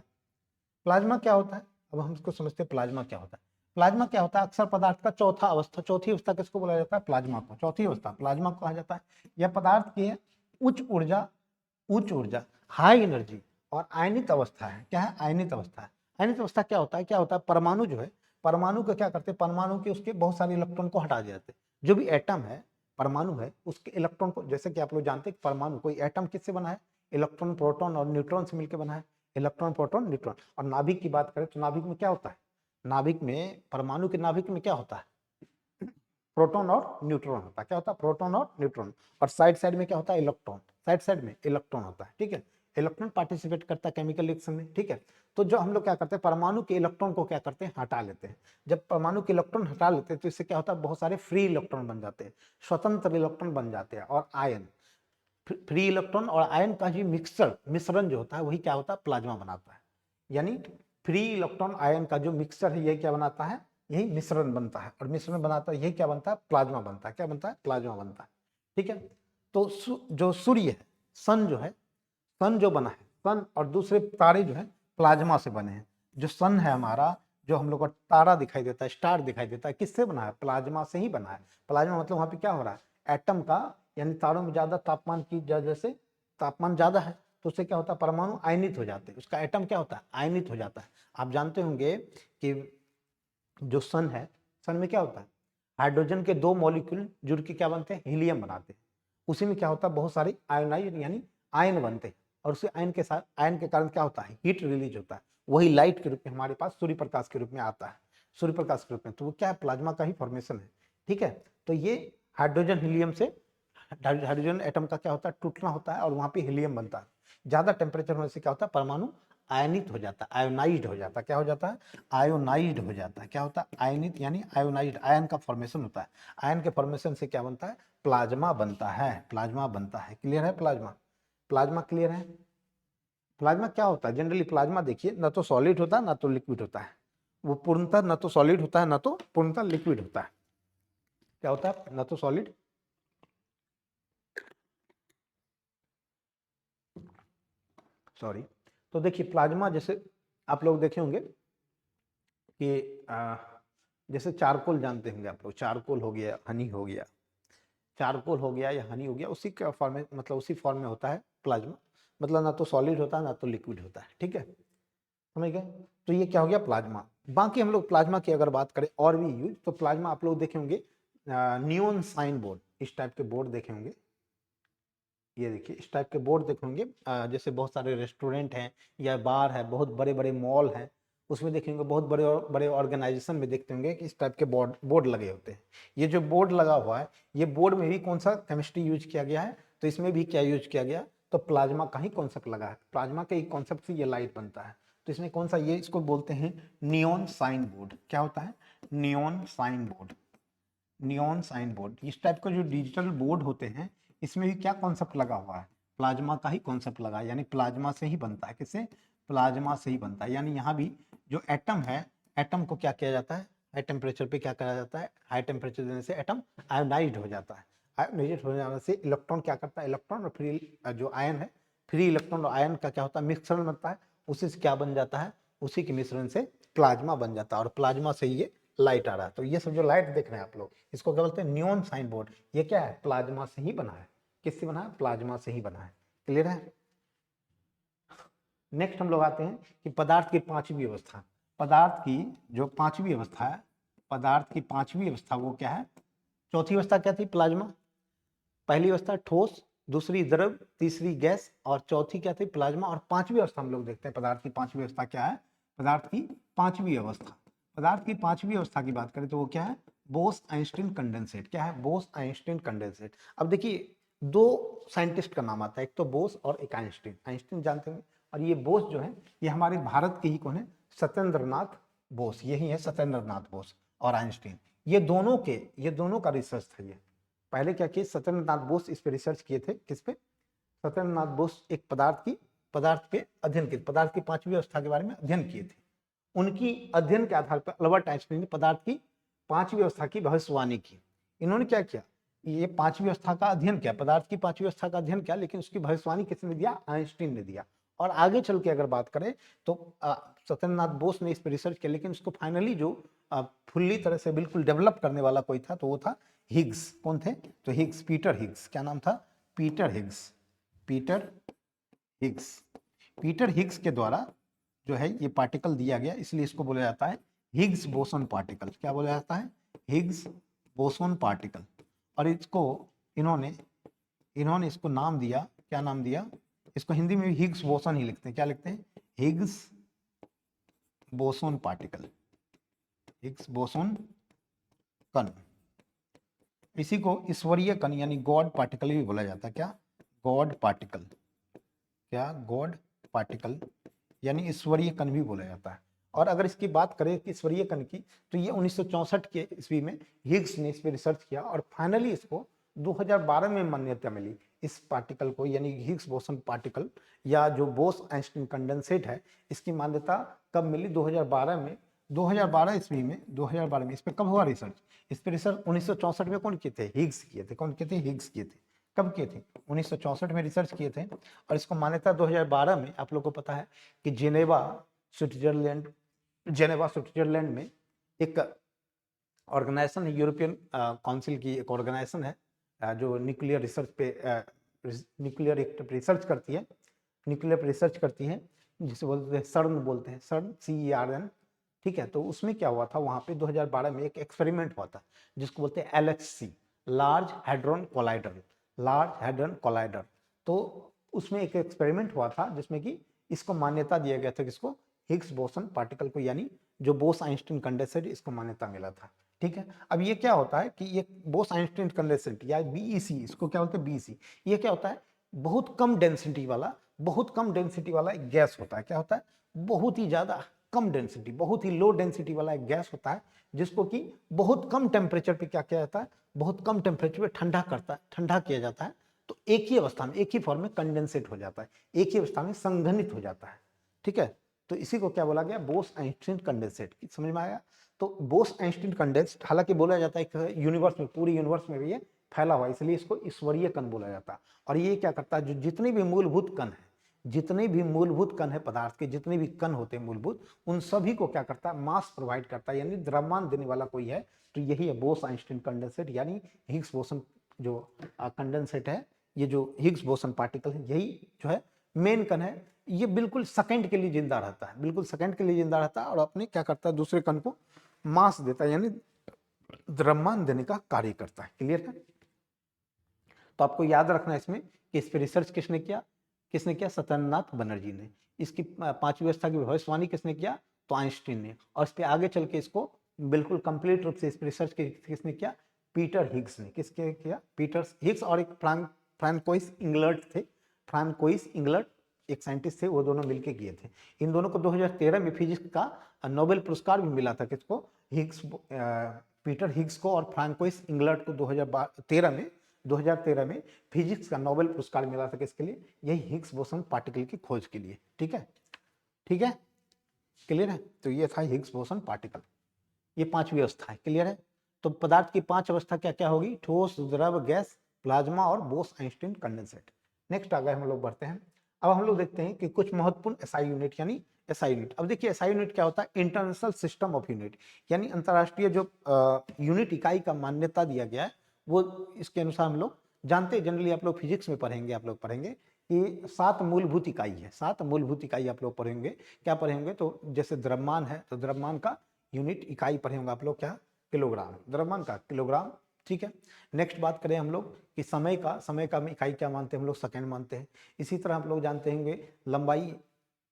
प्लाज्मा क्या होता है, अब हम इसको समझते हैं प्लाज्मा क्या होता है। प्लाज्मा क्या होता है, अक्सर पदार्थ का चौथा अवस्था, चौथी अवस्था किसको बोला जाता है, प्लाज्मा को। चौथी अवस्था प्लाज्मा को कहा जाता है। यह पदार्थ की उच्च ऊर्जा हाई एनर्जी और आयनित अवस्था है। क्या है, आयनित अवस्था है। आयनित अवस्था क्या होता है, परमाणु जो है, परमाणु को क्या करते हैं, परमाणु के उसके बहुत सारे इलेक्ट्रॉन को हटा दिए जाते हैं। जो भी एटम है, परमाणु है, उसके इलेक्ट्रॉन को, जैसे कि आप लोग जानते हैं परमाणु, कोई एटम किससे बना है, इलेक्ट्रॉन प्रोटॉन और न्यूट्रॉन से मिलकर बना है। Electron proton neutron. और नाभिक की बात करें तो नाभिक में क्या होता है, नाभिक में, परमाणु के नाभिक में क्या होता है, प्रोटॉन और न्यूट्रॉन होता है। क्या होता है, प्रोटॉन और न्यूट्रॉन। और साइड साइड में क्या होता है, इलेक्ट्रॉन। साइड साइड में इलेक्ट्रॉन होता है। ठीक है, इलेक्ट्रॉन पार्टिसिपेट करता है केमिकल रिएक्शन में। ठीक है, तो जो हम लोग क्या करते हैं, परमाणु के इलेक्ट्रॉन को क्या करते हैं, हटा लेते हैं। जब परमाणु के इलेक्ट्रॉन हटा लेते हैं तो इससे क्या होता है, बहुत सारे फ्री इलेक्ट्रॉन बन जाते हैं, स्वतंत्र इलेक्ट्रॉन बन जाते हैं। और आयन, फ्री इलेक्ट्रॉन और आयन का जो मिश्रण जो होता है वही क्या होता है, प्लाज्मा बनाता है। यानी फ्री इलेक्ट्रॉन आयन का जो मिक्सचर है, ये क्या बनाता है, यही मिश्रण बनता है। और मिश्रण बनाता है, यही क्या बनता है, प्लाज्मा बनता है। क्या बनता है, प्लाज्मा बनता है। ठीक है, तो जो सूर्य है, सन जो है, सन जो बना है, सन और दूसरे तारे जो है प्लाज्मा से बने हैं। जो सन है हमारा, जो हम लोग को तारा दिखाई देता है, स्टार दिखाई देता है, किससे बना है, प्लाज्मा से ही बना है। प्लाज्मा मतलब वहां पे क्या हो रहा है, एटम का, यानी तारों में ज्यादा तापमान की वजह से, तापमान ज्यादा है तो उससे क्या होता है, परमाणु आयनित हो जाते हैं, उसका एटम क्या होता है, आयनित हो जाता है। आप जानते होंगे कि जो सन है, सन में क्या होता है, हाइड्रोजन के दो मॉलिक्यूल जुड़ के क्या बनते हैं, हीलियम बनाते हैं। उसी में क्या होता है, बहुत सारे आयोनाइज यानी आयन बनते हैं। और उसी आयन के साथ, आयन के कारण क्या होता है, हीट रिलीज होता है। वही लाइट के रूप में हमारे पास सूर्य प्रकाश के रूप में आता है, सूर्य प्रकाश के रूप में। तो वो क्या है, प्लाज्मा का ही फॉर्मेशन है। ठीक है, तो ये हाइड्रोजन हीलियम से, हाइड्रोजन एटम का क्या होता है, टूटना होता है और वहां पे हीलियम बनता है। ज्यादा टेम्परेचर होने से क्या होता है, परमाणु आयनित हो जाता है, आयोनाइज्ड हो जाता है। क्या हो जाता है, आयोनाइज्ड हो जाता है। क्या होता है, आयनित यानी आयोनाइज्ड, आयन का फॉर्मेशन होता है। आयन के फॉर्मेशन से क्या बनता है, प्लाज्मा बनता है, प्लाज्मा बनता है। क्लियर है, प्लाज्मा, प्लाज्मा क्लियर है। प्लाज्मा क्या होता है, जनरली प्लाज्मा देखिए, ना तो सॉलिड होता है ना तो लिक्विड होता है। वो पूर्णतः ना तो सॉलिड होता है ना तो पूर्णतः लिक्विड होता है। क्या होता है, ना तो सॉलिड, सॉरी। तो देखिए प्लाज्मा, जैसे आप लोग देखे होंगे कि जैसे चारकोल जानते होंगे आप लोग, चारकोल हो गया, हनी हो गया, चारकोल हो गया या हनी हो गया, उसी का फॉर्म में, मतलब उसी फॉर्म में होता है प्लाज्मा। मतलब ना तो सॉलिड होता है ना तो लिक्विड होता है। ठीक है, समझ गए। तो ये क्या हो गया, प्लाज्मा। बाकी हम लोग प्लाज्मा की अगर बात करें और भी यूज, तो प्लाज्मा आप लोग देखे होंगे नियोन साइन बोर्ड, इस टाइप के बोर्ड देखे होंगे। ये देखिए इस टाइप के बोर्ड देखे होंगे, जैसे बहुत सारे रेस्टोरेंट हैं या बार है, बहुत बड़े बड़े मॉल हैं, उसमें देखेंगे बहुत बड़े बड़े ऑर्गेनाइजेशन में देखते होंगे कि इस टाइप के बोर्ड बोर्ड लगे होते हैं। ये जो बोर्ड लगा हुआ है, ये बोर्ड में भी कौन सा केमिस्ट्री यूज किया गया है, तो इसमें भी क्या यूज किया गया, तो प्लाज्मा का ही कॉन्सेप्ट लगा है। प्लाज्मा के कॉन्सेप्ट से ये लाइट बनता है। तो इसमें कौन सा, ये इसको बोलते हैं नियोन साइन बोर्ड। क्या होता है, neon sign board. Neon sign board, इस टाइप का जो डिजिटल बोर्ड होते हैं, इसमें भी क्या कॉन्सेप्ट लगा हुआ है, प्लाज्मा का ही कॉन्सेप्ट लगा, यानी प्लाज्मा से ही बनता है। किससे? प्लाज्मा से ही बनता है। यानी यहाँ भी जो एटम है, एटम को क्या किया जाता है, हाई टेम्परेचर पे क्या करा जाता है, हाई टेम्परेचर देने से एटम आयोनाइज्ड हो जाता है। आयोनाइज्ड हो जाने से इलेक्ट्रॉन क्या करता है, इलेक्ट्रॉन और फ्री जो आयन है, फ्री इलेक्ट्रॉन और आयन का क्या होता है, मिश्रण बनता है। उसी से क्या बन जाता है, उसी के मिश्रण से प्लाज्मा बन जाता है, और प्लाज्मा से ये लाइट आ रहा है। तो ये सब जो लाइट देख रहे हैं आप लोग, इसको क्या बोलते हैं, नियॉन साइन बोर्ड। ये क्या है, प्लाज्मा से ही बना है। किससे बना है, प्लाज्मा से ही बना है। क्लियर है। नेक्स्ट हम लोग आते हैं कि पदार्थ की पांचवी अवस्था। पदार्थ की जो पांचवी अवस्था है, पदार्थ की पांचवी अवस्था वो क्या है, चौथी अवस्था क्या थी, प्लाज्मा। पहली अवस्था ठोस, दूसरी द्रव, तीसरी गैस, और चौथी क्या थी, प्लाज्मा। और पांचवी अवस्था हम लोग देखते हैं, पदार्थ की पांचवी अवस्था क्या है, पदार्थ की पांचवी अवस्था। पदार्थ की पांचवी अवस्था की बात करें तो वो क्या है, बोस आइंस्टीन कंडेंसेट। क्या है, बोस आइंस्टीन कंडेंसेट। अब देखिए दो साइंटिस्ट का नाम आता है, एक तो बोस और एक आइंस्टीन। आइंस्टीन जानते हैं, और ये बोस जो है ये हमारे भारत के ही कौन है, सत्येंद्रनाथ बोस। यही है सत्येंद्रनाथ बोस और आइंस्टीन। ये दोनों का रिसर्च था। ये पहले क्या किए, सत्येंद्रनाथ बोस इस पे रिसर्च किए थे। किस पे, सत्येंद्रनाथ बोस एक पदार्थ पे अध्ययन किए, पदार्थ की पांचवी अवस्था के बारे में अध्ययन किए थे। उनकी अध्ययन के आधार पर अल्बर्ट आइंस्टीन ने पदार्थ की पांचवी अवस्था की भविष्यवाणी की। इन्होंने क्या किया, ये पांचवी अवस्था का अध्ययन किया, पदार्थ की पांचवी अवस्था का अध्ययन किया, लेकिन उसकी भविष्यवाणी किसने दिया, आइंस्टीन ने दिया। और आगे चल के अगर बात करें तो सत्येंद्रनाथ बोस ने इस पर रिसर्च किया, लेकिन उसको फाइनली जो फुल्ली तरह से बिल्कुल डेवलप करने वाला कोई था तो वो था हिग्स। कौन थे, तो हिग्स, पीटर हिग्स। क्या नाम था, Peter Higgs. Peter Higgs, Peter Higgs के द्वारा जो है ये पार्टिकल दिया गया, इसलिए इसको बोला जाता है हिग्स बोसोन पार्टिकल। क्या बोला जाता है, हिग्स बोसोन पार्टिकल। और इसको इन्होंने इन्होंने इसको नाम दिया, क्या नाम दिया, इसको हिंदी में भी हिग्स बोसोन ही लिखते हैं। क्या लिखते हैं, Higgs boson particle, Higgs boson कण। इसी को ईश्वरीय कण यानी गॉड पार्टिकल भी बोला जाता है। क्या, गॉड पार्टिकल। क्या, गॉड पार्टिकल यानी ईश्वरीय कण भी बोला जाता है। और अगर इसकी बात करें कि ईश्वरीय कण की, तो ये 1964 के ईस्वी में हिग्स ने इस पर रिसर्च किया, और फाइनली इसको 2012 में मान्यता मिली इस पार्टिकल को, यानी हिग्स बोसन पार्टिकल या जो बोस आइंस्टीन कंडेंसेट है, इसकी मान्यता कब मिली, 2012 में। 2012 ईस्वी में, 2012 में इस पर कब हुआ रिसर्च, इस पर रिसर्च 1964 में कौन किए थे, हिग्स किए थे। कौन किए थे, हिग्स किए थे। कब किए थे, 1964 में रिसर्च किए थे। और इसको मान्यता 2012 में, आप लोग को पता है कि जेनेवा स्विट्जरलैंड में एक ऑर्गेनाइजेशन है, यूरोपियन काउंसिल की एक ऑर्गेनाइजेशन है जो न्यूक्लियर रिसर्च पे न्यूक्लियर रिसर्च करती है, न्यूक्लियर रिसर्च करती है, जिसे बोलते हैं सर्न, बोलते हैं सर्न, CERN। ठीक है, तो उसमें क्या हुआ था, वहां पे 2012 में एक एक्सपेरिमेंट हुआ था जिसको बोलते हैं LHC, large hadron collider. Large hadron collider. तो उसमें एक एक्सपेरिमेंट हुआ था जिसमें कि इसको मान्यता दिया गया था, किसको, हिग्स बोसन पार्टिकल को, यानी जो बोस आइंस्टीन कंडेंसेट, इसको मान्यता मिला था। ठीक है, अब ये क्या होता है कि ये बोस आइंस्टीन कंडेंसेट या BEC, इसको क्या बोलते हैं, BEC, ये क्या होता है, बहुत कम डेंसिटी वाला एक गैस होता है। क्या होता है, बहुत ही ज्यादा कम डेंसिटी, बहुत ही लो डेंसिटी वाला एक गैस होता है, जिसको कि बहुत कम टेम्परेचर पे क्या किया जाता है, बहुत कम टेम्परेचर पे ठंडा किया जाता है। तो एक ही अवस्था में, एक ही फॉर्म में कंडेंसेट हो जाता है, एक ही अवस्था में संघनित हो जाता है। ठीक है, तो इसी को क्या बोला गया, बोस आइंस्टीन कंडेंसेट। समझ में आया। तो बोस आइंस्टीन कंडेंसेट, हालांकि बोला जाता है कि यूनिवर्स में, पूरी यूनिवर्स में भी ये फैला हुआ है, इसलिए इसको ईश्वरीय कण बोला जाता है। और ये क्या करता है, जो जितने भी मूलभूत कण है, जितने भी मूलभूत कण है पदार्थ के, जितने भी कण होते हैं मूलभूत, उन सभी को क्या करता है, मास प्रोवाइड करता है, यानी द्रव्यमान देने वाला कोई है तो यही है बोस आइंस्टीन कंडेंसेट, यानी हिग्स बोसन जो कंडेंसेट है, ये जो हिग्स बोसन पार्टिकल है, यही जो है मेन कण है। ये बिल्कुल सेकंड के लिए जिंदा रहता है, बिल्कुल सेकंड के लिए जिंदा रहता है, और अपने क्या करता है, दूसरे कण को मास देता है, यानी द्रव्यमान देने का कार्य करता है। क्लियर है। तो आपको याद रखना है इसमें कि इस पर रिसर्च किसने किया, सत्येंद्रनाथ बनर्जी ने। इसकी पांचवी व्यवस्था की भविष्यवाणी किसने किया, तो आइंस्टीन ने। और इस पे आगे चल के इसको बिल्कुल कंप्लीट रूप से इस पर रिसर्च किसने किया, पीटर हिग्स ने। किसके किया, पीटर हिग्स, और एक फ्रांकोइस इंगलर्ट थे। फ्रांकोइस इंगलर्ट एक साइंटिस्ट थे, वो दोनों मिलकर किए थे। इन दोनों को 2013 में फिजिक्स का नोबेल पुरस्कार भी मिला था। किसको, हिग्स, पीटर हिग्स को और फ्रांकोइस इंगलर्ट को 2013 में 2013 में फिजिक्स का नोबेल पुरस्कार मिला था किसके लिए, यही हिग्स बोसन पार्टिकल की खोज के लिए। ठीक है, ठीक है, क्लियर है। तो ये था हिग्स बोसन पार्टिकल, ये 5 अवस्था है, क्लियर है। तो पदार्थ की 5 अवस्था क्या क्या होगी, ठोस, द्रव, गैस, प्लाज्मा और बोस आइंस्टीन कंडेंसेट। नेक्स्ट आगे हम लोग बढ़ते हैं। अब हम लोग देखते हैं कि कुछ महत्वपूर्ण एसआई यूनिट, यानी एसआई यूनिट। अब देखिए एसआई यूनिट क्या होता है, इंटरनेशनल सिस्टम ऑफ यूनिट, यानी अंतरराष्ट्रीय जो यूनिट इकाई का मान्यता दिया गया है, वो इसके अनुसार हम लोग जानते हैं। जनरली आप लोग फिजिक्स में पढ़ेंगे, आप लोग पढ़ेंगे कि 7 मूलभूत इकाई है, 7 मूलभूत इकाई आप लोग पढ़ेंगे। क्या पढ़ेंगे, तो जैसे द्रव्यमान है तो द्रव्यमान का यूनिट इकाई पढ़ेंगे आप लोग, क्या, किलोग्राम, द्रव्यमान का किलोग्राम। ठीक है, नेक्स्ट बात करें हम लोग कि समय का इकाई क्या मानते हैं हम लोग, सेकंड मानते हैं। इसी तरह हम लोग जानते होंगे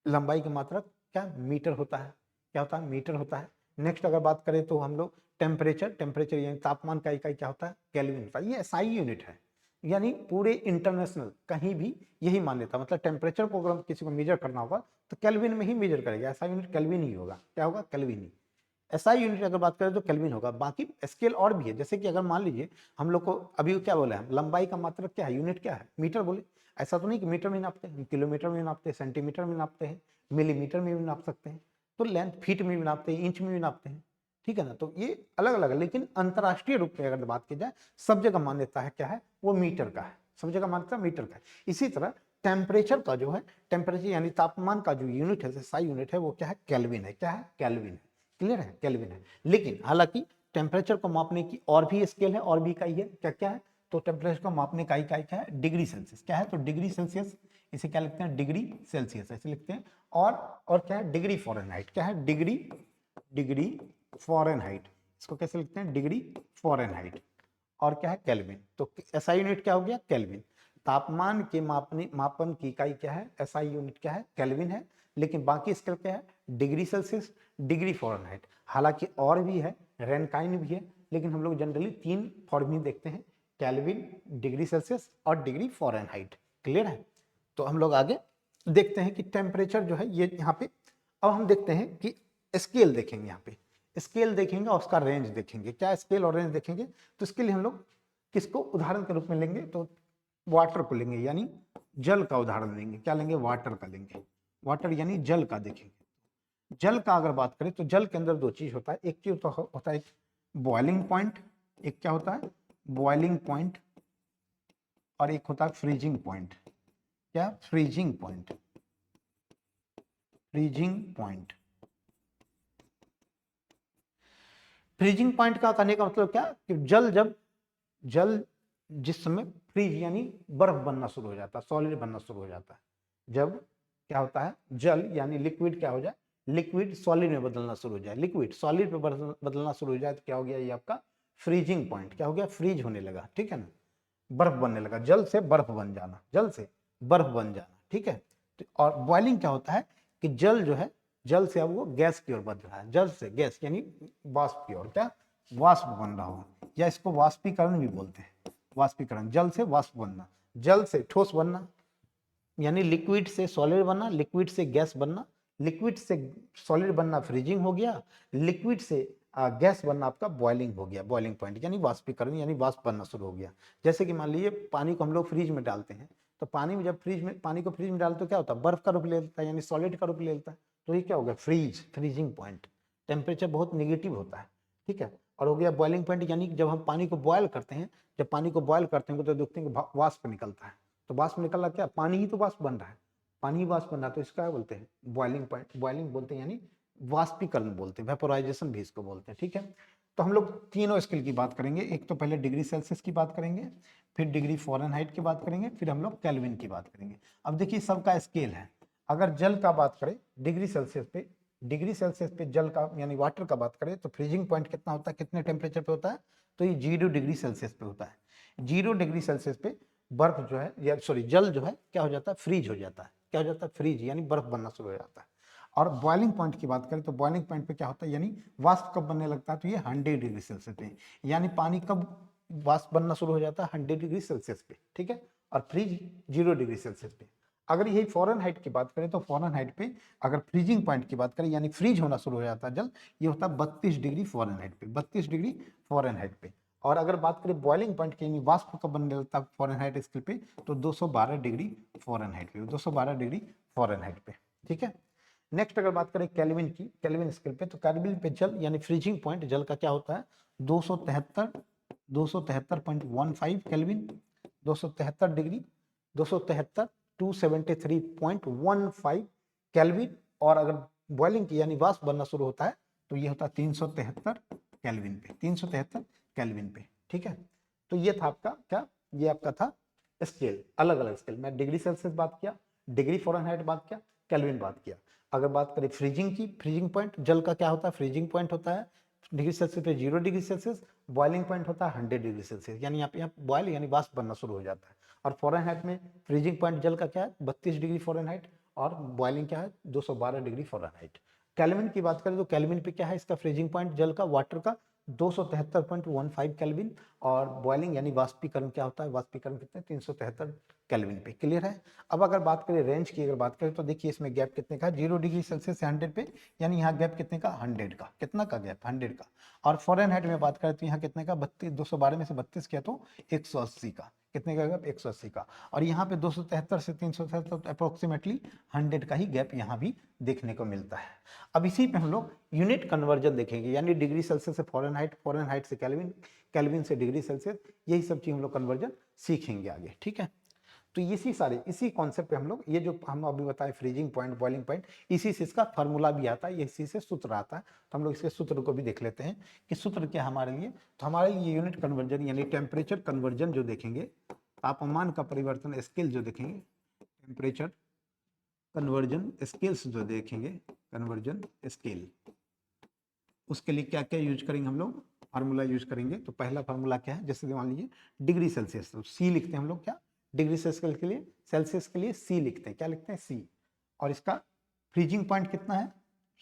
लंबाई की मात्रक क्या, मीटर होता है, क्या होता है, मीटर होता है। नेक्स्ट अगर बात करें तो हम लोग टेम्परेचर यानी तापमान का इकाई क्या होता है, केल्विन होता है। ये एसआई यूनिट है, यानी पूरे इंटरनेशनल कहीं भी यही मान्यता, मतलब टेम्परेचर को अगर किसी को मेजर करना होगा तो केल्विन में ही मेजर करेगा, एसआई यूनिट केल्विन ही होगा। क्या होगा, केल्विन ही। एसआई यूनिट अगर बात करें तो केल्विन होगा। बाकी स्केल और भी है, जैसे कि अगर मान लीजिए हम लोग को अभी क्या बोला है, लंबाई का मात्रक क्या है, यूनिट क्या है, मीटर बोले। ऐसा तो नहीं कि मीटर में नापते हैं, किलोमीटर में नापते हैं, सेंटीमीटर में नापते हैं, मिलीमीटर में भी नाप सकते हैं, तो लेंथ फीट में भी नापते हैं, इंच में भी नापते हैं। ठीक है ना, तो ये अलग अलग है, लेकिन अंतरराष्ट्रीय रूप में अगर बात की जाए सब जगह मान्यता है क्या है, वो मीटर का है, सब जगह मान्यता मीटर का है। इसी तरह टेम्परेचर का जो है, टेम्परेचर यानी तापमान का जो यूनिट है, एसआई यूनिट है, वो क्या है, केल्विन है। क्या है, केल्विन है, क्लियर है, केल्विन है। लेकिन हालांकि टेम्परेचर को मापने की और भी स्केल है, और भी इकाई है, क्या क्या है, तो टेम्परेचर को मापने का इकाई क्या है, डिग्री सेल्सियस। क्या है, तो डिग्री सेल्सियस, इसे क्या लिखते हैं, डिग्री सेल्सियस ऐसे लिखते हैं। और क्या है, डिग्री फॉरेनहाइट। क्या है, डिग्री फॉरेनहाइट, इसको कैसे लिखते हैं, डिग्री फॉरेनहाइट। और क्या है, केल्विन। तो एसआई यूनिट क्या हो गया, केल्विन। तापमान के मापन की इकाई क्या है, एसआई यूनिट क्या है, केल्विन है। लेकिन बाकी स्केल क्या है, डिग्री सेल्सियस, डिग्री फॉरेनहाइट। हालांकि और भी है, रैनकाइन भी है, लेकिन हम लोग जनरली 3 फॉर्म ही देखते हैं, केल्विन, डिग्री सेल्सियस और डिग्री फॉरेनहाइट। क्लियर है। तो हम लोग आगे देखते हैं कि टेम्परेचर जो है ये यहाँ पे, अब हम देखते हैं कि स्केल देखेंगे, यहाँ पे स्केल देखेंगे और उसका रेंज देखेंगे। क्या स्केल और रेंज देखेंगे, तो इसके लिए हम लोग किसको उदाहरण के रूप में लेंगे, तो वाटर को लेंगे, यानी जल का उदाहरण लेंगे। क्या लेंगे, वाटर का लेंगे, वाटर यानी जल का देखेंगे। जल का अगर बात करें तो जल के अंदर 2 चीज होता है, एक चीज होता है बॉइलिंग पॉइंट, एक क्या होता है, बॉइलिंग पॉइंट, और एक होता है फ्रीजिंग पॉइंट। क्या, freezing point, freezing point. Freezing point का कहने का मतलब क्या, कि जल जिस समय फ्रीज यानी बर्फ बनना शुरू हो जाता है, सॉलिड बनना शुरू हो जाता है, जब क्या होता है, जल यानी लिक्विड क्या हो जाए, लिक्विड सॉलिड में बदलना शुरू हो जाए, लिक्विड सॉलिड में बदलना शुरू हो जाए, तो क्या हो गया, ये आपका फ्रीजिंग पॉइंट। क्या हो गया, फ्रीज होने लगा। ठीक है ना, बर्फ बनने लगा, जल से बर्फ बन जाना, जल से बर्फ बन जाना। ठीक है। और बॉइलिंग क्या होता है, कि जल जो है, जल से अब वो गैस की ओर बढ़ रहा है, जल से गैस यानी वाष्प की ओर, क्या, वाष्प बन रहा हो, या इसको वाष्पीकरण भी बोलते हैं, वाष्पीकरण, जल से वाष्प बनना, जल से ठोस बनना, यानी लिक्विड से सॉलिड बनना, लिक्विड से गैस बनना, लिक्विड से सॉलिड बनना फ्रीजिंग हो गया, लिक्विड से गैस बनना आपका बॉइलिंग हो गया, बॉइलिंग पॉइंट यानी वाष्पीकरण, यानी वाष्प बनना शुरू हो गया। जैसे कि मान लीजिए पानी को हम लोग फ्रिज में डालते हैं, तो पानी में जब पानी को फ्रिज में डालते तो क्या होता है, बर्फ का रूप ले लेता है, यानी सॉलिड का रूप ले लेता है। तो ये क्या हो गया, फ्रीजिंग पॉइंट। टेम्परेचर बहुत निगेटिव होता है। ठीक है। और हो गया बॉइलिंग पॉइंट, यानी जब हम पानी को बॉयल करते हैं, जब पानी को बॉयल करते हैं तो देखते हैं कि वाष्प निकलता है। तो वाष्प निकल रहा, क्या, पानी ही तो वाष्प बन रहा है, पानी ही वाष्प बन रहा है, तो इसका क्या बोलते हैं, बॉइलिंग पॉइंट, बॉइलिंग बोलते हैं, यानी वाष्पीकरण बोलते हैं, वेपोराइजेशन भी इसको बोलते हैं। ठीक है। तो हम लोग तीनों स्केल की बात करेंगे, एक तो पहले डिग्री सेल्सियस की बात करेंगे, फिर डिग्री फॉरेनहाइट की बात करेंगे, फिर हम लोग केल्विन की बात करेंगे। अब देखिए सबका स्केल है। अगर जल का बात करें डिग्री सेल्सियस पे जल का यानी वाटर का बात करें तो फ्रीजिंग पॉइंट कितना होता है, कितने टेम्परेचर पे होता है, तो ये 0 डिग्री सेल्सियस पे होता है। 0 डिग्री सेल्सियस पे बर्फ जो है, या सॉरी जल जो है क्या हो जाता है, फ्रीज हो जाता है। क्या हो जाता है, फ्रीज, यानी बर्फ बनना शुरू हो जाता है। और बॉइलिंग पॉइंट की बात करें तो बॉइलिंग पॉइंट पे क्या होता है, यानी वाष्प कब बनने लगता है, तो ये 100 डिग्री सेल्सियस पे, यानी पानी कब वाष्प बनना शुरू हो जाता है, 100 डिग्री सेल्सियस पे। ठीक है। और फ्रीज 0 डिग्री सेल्सियस पे। अगर यही फॉरेनहाइट की बात करें तो फॉरेनहाइट पे अगर फ्रीजिंग पॉइंट की बात करें, यानी फ्रीज होना शुरू हो जाता है जल, ये होता है 32 डिग्री फॉरेनहाइट पे, 32 डिग्री फॉरेनहाइट पे। और अगर बात करें बॉइलिंग पॉइंट की, यानी वाष्प कब बनने लगता है फ़ारेनहाइट स्केल पे, तो 212 डिग्री फ़ारेनहाइट पे, 212 डिग्री फ़ारेनहाइट पे। ठीक है। नेक्स्ट अगर बात करें केल्विन की, केल्विन स्केल पे, तो केल्विन पे जल यानी फ्रीजिंग पॉइंट जल का क्या होता है, 273 केल्विन, 273 डिग्री, 273 273.15 केल्विन। और अगर बॉइलिंग की यानी वाष्प बनना शुरू होता है तो ये होता है 373 केल्विन पे, 373 केल्विन पे। ठीक है। तो ये था आपका क्या, ये आपका था स्केल, अलग अलग स्केल। मैं डिग्री सेल्सियस बात किया, डिग्री फ़ारेनहाइट बात किया, केल्विन बात किया। अगर बात करें फ्रीजिंग की, फ्रीजिंग पॉइंट जल का क्या होता है, फ्रीजिंग पॉइंट होता है डिग्री सेल्सियस पे 0 डिग्री सेल्सियस, बॉइलिंग पॉइंट होता है 100 डिग्री सेल्सियस, यानी यहाँ बॉयल यानी वाष्प बनना शुरू हो जाता है। और फ़ारेनहाइट में फ्रीजिंग पॉइंट जल का क्या है, 32 डिग्री फ़ारेनहाइट, और बॉइलिंग क्या है 212 डिग्री फ़ारेनहाइट। केल्विन की बात करें तो केल्विन पे क्या है, इसका फ्रीजिंग पॉइंट जल का वाटर का 273.15 केल्विन, और बॉइलिंग यानी वाष्पीकरण क्या होता है, वाष्पीकरण कितने 373 केल्विन पे। क्लियर है। अब अगर बात करें रेंज की, अगर बात करें तो देखिए इसमें गैप कितने का, 0 डिग्री सेल्सियस से 100 पे, यानी यहाँ गैप कितने का 100 का, कितना का गैप 100 का। और फ़ारेनहाइट में बात करें तो यहाँ कितने का 32, 212 में से 32 किया तो 180 का, कितने का गैप 180 का। और यहाँ पे 273 से 373 अप्रोक्सीमेटली 100 का ही गैप यहाँ भी देखने को मिलता है। अब इसी पे हम लोग यूनिट कन्वर्जन देखेंगे, यानी डिग्री सेल्सियस से फ़ारेनहाइट, फ़ारेनहाइट से केल्विन, केल्विन से डिग्री सेल्सियस, यही सब चीज हम लोग कन्वर्जन सीखेंगे आगे। ठीक है। तो इसी सारे इसी कॉन्सेप्ट पे हम लोग, ये जो हम अभी बताए फ्रीजिंग पॉइंट, बॉइलिंग पॉइंट, इसी से इसका फार्मूला भी आता है, इसी से सूत्र आता है। तो हम लोग इसके सूत्र को भी देख लेते हैं कि सूत्र क्या हमारे लिए। तो हमारे लिए यूनिट कन्वर्जन यानी टेम्परेचर कन्वर्जन जो देखेंगे, तापमान का परिवर्तन स्केल जो देखेंगे, टेम्परेचर कन्वर्जन स्केल्स जो देखेंगे, कन्वर्जन स्केल, उसके लिए क्या क्या यूज करेंगे हम लोग, फार्मूला यूज करेंगे। तो पहला फार्मूला क्या है, जैसे मान लीजिए डिग्री सेल्सियस, तो सी लिखते हैं हम लोग, क्या डिग्री सेल्सियस के लिए, सेल्सियस के लिए सी लिखते हैं, क्या लिखते हैं सी। और इसका फ्रीजिंग पॉइंट कितना है,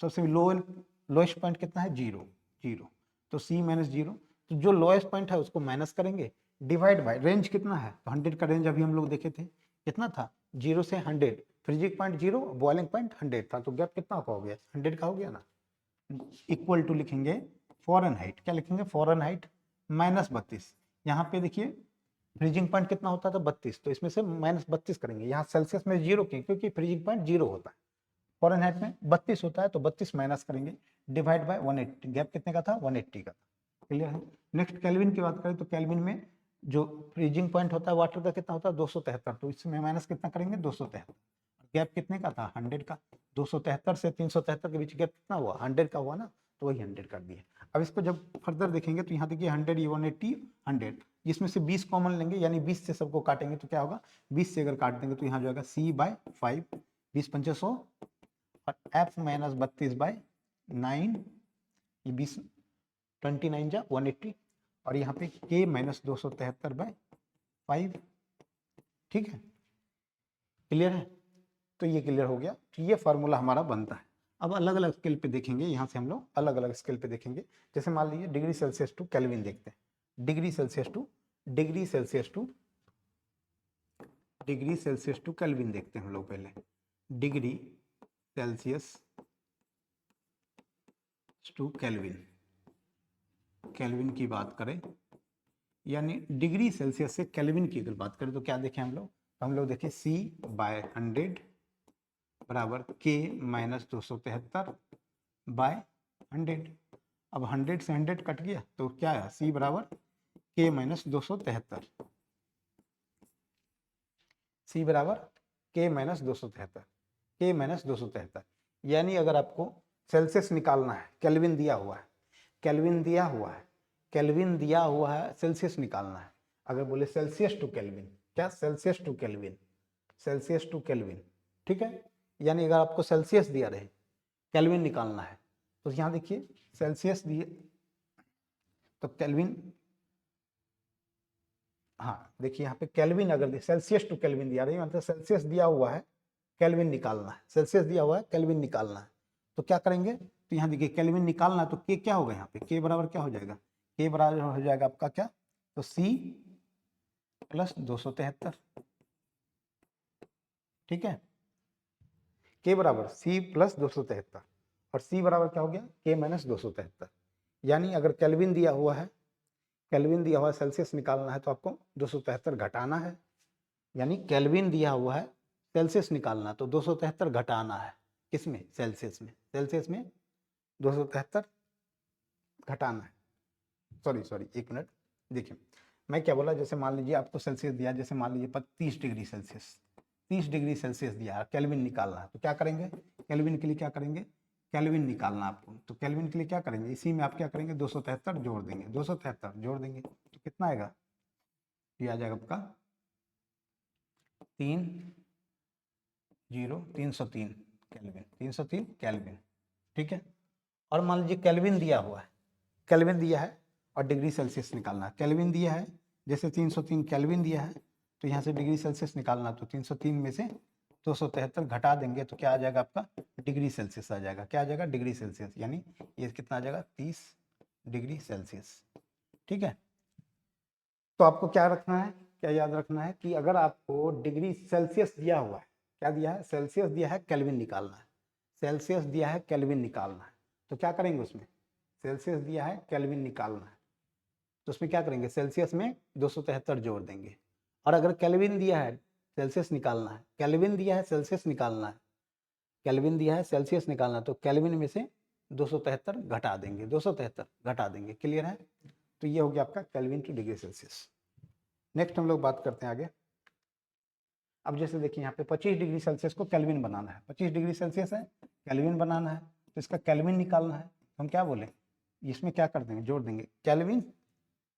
सबसे लोएस्ट पॉइंट कितना है, 0 0, तो सी माइनस 0, तो जो लोएस्ट पॉइंट है उसको माइनस करेंगे, डिवाइड बाय रेंज कितना है, तो 100 का रेंज अभी हम लोग देखे थे, कितना था 0 से 100, फ्रीजिंग पॉइंट 0, बॉइलिंग पॉइंट 100 था, तो गैप कितना का हो गया 100 का हो गया ना। इक्वल टू लिखेंगे फ़ारेनहाइट, क्या लिखेंगे फ़ारेनहाइट माइनस 32, यहाँ पे देखिए फ्रीजिंग पॉइंट कितना होता था 32, तो इसमें से माइनस 32 करेंगे, यहाँ सेल्सियस में 0 क्यों, क्योंकि फ्रीजिंग पॉइंट 0 होता है, फ़ारेनहाइट में 32 होता है, तो 32 माइनस करेंगे, डिवाइड बाय 180, गैप कितने का था 180 का। क्लियर है। नेक्स्ट केल्विन की बात करें तो केल्विन में जो फ्रीजिंग पॉइंट होता है वाटर का कितना होता है 273, तो इसमें माइनस कितना करेंगे 273, गैप कितने का था 100 का, 273 से 373 के बीच गैप कितना हुआ 100 का हुआ ना, तो वही 100 कर दिया। अब इसको जब फर्दर देखेंगे तो यहाँ देखिए 100, ये 180, 100, इसमें से 20 कॉमन लेंगे, यानी 20 से सबको काटेंगे तो क्या होगा, 20 से अगर काट देंगे तो यहाँ जाएगा C/5, 20 पंचे 100, और F माइनस 32/9, ये 20 29 जा 180, और यहाँ पे K माइनस 273/5। ठीक है, क्लियर है। तो ये क्लियर हो गया, तो ये फार्मूला हमारा बनता है। अब अलग अलग स्केल पे देखेंगे, यहाँ से हम लोग अलग अलग स्केल पे देखेंगे। जैसे मान लीजिए डिग्री सेल्सियस टू केल्विन देखते हैं, degree Celsius to degree Celsius to degree Celsius to kelvin देखते हैं हम लोग पहले। Degree Celsius to kelvin, kelvin की बात करें, यानी डिग्री सेल्सियस से केल्विन की अगर बात करें तो क्या देखें हम लोग, हम लोग देखें C/100 बराबर K माइनस 273/100। अब 100 से 100 कट गया तो क्या है, C बराबर K माइनस 273, C बराबर K माइनस 273, K माइनस 273। यानी अगर आपको सेल्सियस निकालना है, केल्विन दिया हुआ है, केल्विन दिया हुआ है, केल्विन दिया हुआ है, सेल्सियस निकालना है। अगर बोले सेल्सियस टू केल्विन, क्या Celsius to kelvin, Celsius to kelvin, ठीक है। यानी अगर आपको सेल्सियस दिया रहे, केल्विन निकालना है, तो यहाँ देखिए सेल्सियस दिए, तो केल्विन, हाँ देखिए यहाँ पे केल्विन अगर सेल्सियस टू केल्विन दिया रही मतलब सेल्सियस दिया हुआ है, केल्विन निकालना है, सेल्सियस दिया हुआ है, केल्विन निकालना है, तो क्या करेंगे, तो यहाँ देखिए केल्विन निकालना है तो के क्या होगा, यहाँ पे के बराबर क्या हो जाएगा, के बराबर हो जाएगा आपका क्या, तो C प्लस 273, ठीक है, के बराबर C प्लस 273, और C बराबर क्या हो गया K माइनस 273। यानी अगर केल्विन दिया हुआ है, केल्विन दिया हुआ है, सेल्सियस निकालना है तो आपको 273 घटाना है, यानी केल्विन दिया हुआ है, सेल्सियस निकालना तो 273 घटाना है। किसमें? सेल्सियस में। सेल्सियस में 273 घटाना है। सॉरी 1 मिनट, देखिए मैं क्या बोला, जैसे मान लीजिए आपको सेल्सियस दिया, जैसे मान लीजिए 30 डिग्री सेल्सियस, 30 डिग्री सेल्सियस दिया, केल्विन निकालना है तो क्या करेंगे? केल्विन के लिए क्या करेंगे? केल्विन निकालना आपको, तो केल्विन के लिए क्या करेंगे? इसी में आप क्या करेंगे? 273 जोड़ देंगे, 273 जोड़ देंगे तो कितना आएगा? ये आ जाएगा आपका 303 केल्विन, 303 केल्विन। ठीक है, और मान लीजिए केल्विन दिया हुआ है, केल्विन दिया है और डिग्री सेल्सियस निकालना है। केल्विन दिया है, जैसे 303 केल्विन दिया है तो यहाँ से डिग्री सेल्सियस निकालना, तो 303 में से 273 घटा देंगे तो क्या आ जाएगा आपका? डिग्री सेल्सियस आ जाएगा। क्या आ जाएगा? डिग्री सेल्सियस, यानी ये कितना आ जाएगा? 30 डिग्री सेल्सियस। ठीक है, तो आपको क्या रखना है, क्या याद रखना है कि अगर आपको डिग्री सेल्सियस दिया हुआ है, क्या दिया है? सेल्सियस दिया है, केल्विन निकालना है। सेल्सियस दिया है, केल्विन निकालना है, तो क्या करेंगे उसमें? सेल्सियस दिया है, केल्विन निकालना है तो उसमें क्या करेंगे? सेल्सियस में 273 जोड़ देंगे। और अगर केल्विन दिया है, सेल्सियस निकालना है, केल्विन दिया है, सेल्सियस निकालना है, केल्विन दिया है, सेल्सियस निकालना है, तो केल्विन में से 273 घटा देंगे, 273 घटा देंगे। क्लियर है? तो ये हो गया आपका kelvin to degree Celsius. Next हम लोग बात करते हैं आगे। अब जैसे देखिए यहाँ पे 25 डिग्री सेल्सियस को केल्विन बनाना है, 25 डिग्री सेल्सियस है, केल्विन बनाना है तो इसका केल्विन निकालना है। हम क्या बोले, इसमें क्या कर देंगे? जोड़ देंगे। केल्विन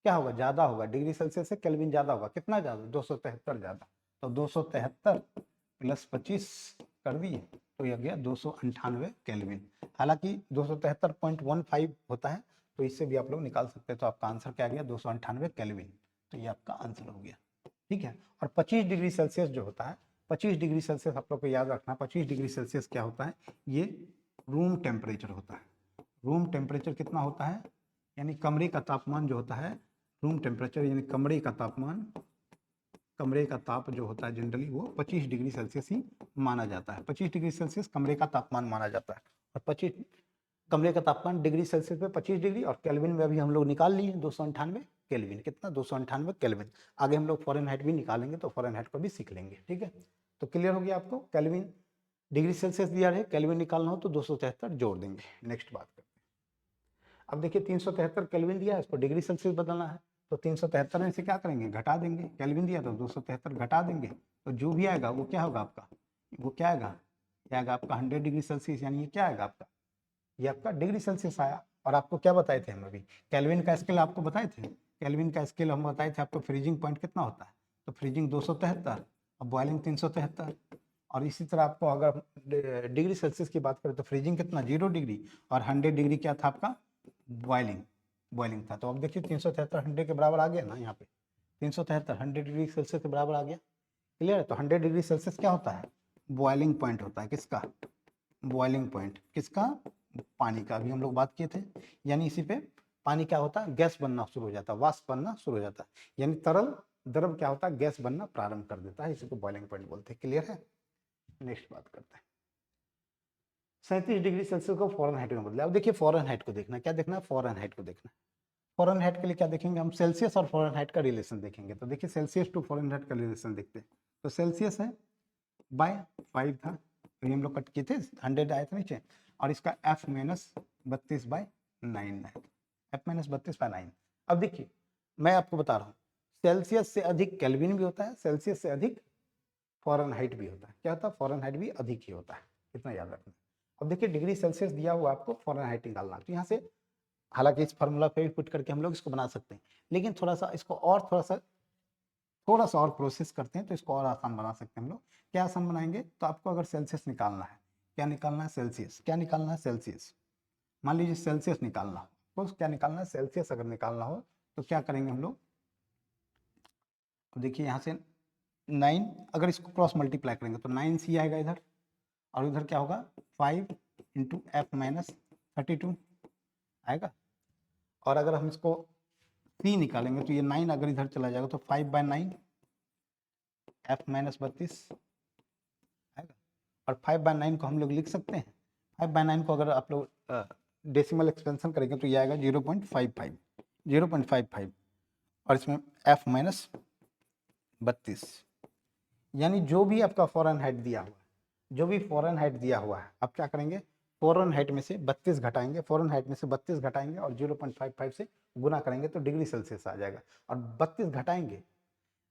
क्या होगा? ज़्यादा होगा, डिग्री सेल्सियस से केल्विन ज़्यादा होगा। कितना ज़्यादा? 273 ज़्यादा, तो 273 प्लस 25 कर दिए तो यह गया 298 केल्विन। हालांकि 273.15 होता है तो इससे भी आप लोग निकाल सकते हैं, तो आपका आंसर क्या गया? 298 केल्विन। तो ये आपका आंसर हो गया। ठीक है, और 25 डिग्री सेल्सियस जो होता है, 25 डिग्री सेल्सियस आप लोग को याद रखना, 25 डिग्री सेल्सियस क्या होता है? ये रूम टेम्परेचर होता है। रूम टेम्परेचर कितना होता है? यानी कमरे का तापमान जो होता है, रूम टेम्परेचर यानी कमरे का तापमान, कमरे का ताप जो होता है जनरली वो 25 डिग्री सेल्सियस ही माना जाता है। 25 डिग्री सेल्सियस कमरे का तापमान माना जाता है। और 25 कमरे का तापमान डिग्री सेल्सियस पे 25 डिग्री, और केल्विन में अभी हम लोग निकाल लिए 298 केल्विन। कितना? 298 केल्विन। आगे हम लोग फ़ारेनहाइट भी निकालेंगे तो फ़ारेनहाइट को भी सीख लेंगे। ठीक है, तो क्लियर हो गया आपको? केल्विन डिग्री सेल्सियस दिया है, केल्विन निकालना हो तो 273 जोड़ देंगे। नेक्स्ट बात करते हैं। अब देखिए 373 केल्विन दिया है, इसको डिग्री सेल्सियस बदलना है तो 373 में से क्या करेंगे? घटा देंगे। केल्विन दिया तो 273 घटा देंगे तो जो भी आएगा वो क्या होगा आपका? वो क्या आएगा? क्या आएगा आपका? 100 डिग्री सेल्सियस, यानी ये क्या आएगा आपका? ये आपका डिग्री सेल्सियस आया। और आपको क्या बताए थे हम अभी? केल्विन का स्केल आपको बताए थे। केल्विन का स्केल हम बताए थे आपको, फ्रीजिंग पॉइंट कितना होता है? तो फ्रीजिंग 273 और बॉइलिंग 373। और इसी तरह आपको अगर डिग्री सेल्सियस की बात करें तो फ्रीजिंग कितना? 0 डिग्री, और 100 डिग्री क्या था आपका? बॉइलिंग, बॉइलिंग था। तो अब देखिए 373 100 के बराबर आ गया ना, यहाँ पे 373 100 डिग्री सेल्सियस के बराबर आ गया। क्लियर है? तो 100 डिग्री सेल्सियस क्या होता है? बॉइलिंग पॉइंट होता है। किसका? बॉइलिंग पॉइंट किसका? पानी का। अभी हम लोग बात किए थे, यानी इसी पे पानी क्या होता है? गैस बनना शुरू हो जाता है, वाष्प बनना शुरू हो जाता है, यानी तरल द्रव क्या होता है? गैस बनना प्रारंभ कर देता है, इसी को बॉइलिंग पॉइंट बोलते हैं। क्लियर है? नेक्स्ट बात करते हैं। 37 डिग्री सेल्सियस को फ़ारेनहाइट में बदला। अब देखिए फ़ारेनहाइट को देखना, क्या देखना है? फ़ारेनहाइट को देखना। फ़ारेनहाइट के लिए क्या देखेंगे हम? सेल्सियस और फ़ारेनहाइट का रिलेशन देखेंगे। तो देखिए सेल्सियस टू फ़ारेनहाइट का रिलेशन देखते हैं। तो सेल्सियस है बाय 5 था, तो हम लोग कट किए थे, 100 आए थे नीचे, और इसका F माइनस 32/9 है, F माइनस 32/9। अब देखिए मैं आपको बता रहा हूँ, सेल्सियस से अधिक केल्विन भी होता है, सेल्सियस से अधिक फ़ारेनहाइट भी होता है। क्या होता है? फ़ारेनहाइट भी अधिक ही होता है, इतना याद रखना। अब देखिए डिग्री सेल्सियस दिया हुआ आपको, फ़ारेनहाइट निकालना, तो यहाँ से हालांकि इस फार्मूला पे भी पुट करके हम लोग इसको बना सकते हैं, लेकिन थोड़ा सा इसको और थोड़ा सा और प्रोसेस करते हैं तो इसको और आसान बना सकते हैं हम लोग। क्या आसान बनाएंगे? तो आपको अगर सेल्सियस निकालना है, क्या निकालना है? सेल्सियस। क्या निकालना है? सेल्सियस। मान लीजिए सेल्सियस निकालना हो तो क्या निकालना है? सेल्सियस अगर निकालना हो तो क्या करेंगे हम लोग? तो देखिए यहाँ से 9, अगर इसको क्रॉस मल्टीप्लाई करेंगे तो 9c आएगा इधर, और उधर क्या होगा? 5 इंटू F माइनस 32 आएगा। और अगर हम इसको c निकालेंगे तो ये 9 अगर इधर चला जाएगा तो 5/9 F माइनस 32 आएगा। और 5/9 को हम लोग लिख सकते हैं। 5/9 को अगर आप लोग डेसिमल एक्सपेंशन करेंगे तो ये आएगा 0.55, 0.55। और इसमें F माइनस 32, यानी जो भी आपका फॉरेन हाइट दिया हुआ है, जो भी फॉरेन हाइट दिया हुआ है, आप क्या करेंगे, फॉरेन हाइट में से 32 घटाएंगे, फॉरेन हाइट में से 32 घटाएंगे और 0.55 से गुना करेंगे तो डिग्री सेल्सियस आ जाएगा। और 32 घटाएंगे,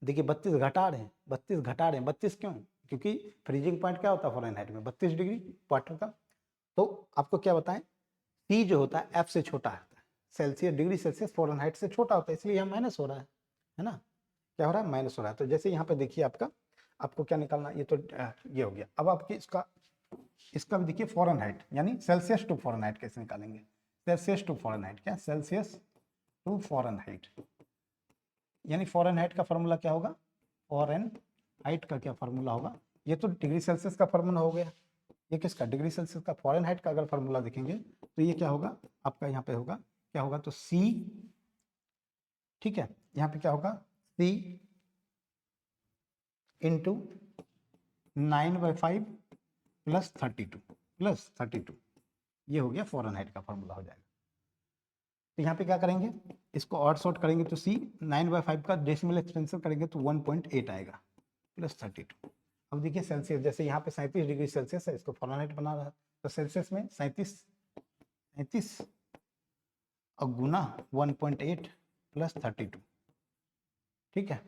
देखिए 32 घटा रहे हैं, 32 घटा रहे हैं, 32 क्यों, क्योंकि फ्रीजिंग पॉइंट क्या होता है फॉरेन हाइट में, 32 डिग्री क्वार्टर का। तो आपको क्या बताएं, टी जो होता है एफ से छोटा होता है, Celsius degree Celsius foreign height से छोटा होता है, इसलिए यहाँ माइनस हो रहा है ना, क्या हो रहा है, माइनस हो रहा है। तो जैसे यहाँ पे देखिए आपका, आपको क्या निकालना, ये तो ये हो गया। अब आपकी इसका भी देखिए फॉरेन हाइट, यानी सेल्सियस टू फॉरेन हाइट कैसे निकालेंगे, सेल्सियस टू फॉरेन हाइट, क्या सेल्सियस टू फॉरेन हाइट, यानी फॉरेन हाइट का फॉर्मूला क्या होगा, फॉरेन हाइट का क्या फॉर्मूला होगा, ये तो डिग्री सेल्सियस का फॉर्मूला हो गया, ये किसका, डिग्री सेल्सियस का। फॉरेन हाइट का अगर फॉर्मूला देखेंगे तो ये क्या होगा आपका, यहाँ पे होगा क्या होगा, तो C, ठीक है, यहाँ पे क्या होगा C इंटू 9/5 प्लस 32, ये हो गया फॉरेन हाइट का फॉर्मूला हो जाएगा। तो यहाँ पे क्या करेंगे, इसको और शॉर्ट करेंगे तो C 9/5 का डेसिमल एक्सपेंशन करेंगे तो 1.8 आएगा प्लस 32। अब देखिए सेल्सियस, जैसे यहाँ पे 37 डिग्री सेल्सियस है, इसको फॉरेनहाइट बना रहा है, तो सेल्सियस में 37 और गुना 1.8 प्लस 32, ठीक है,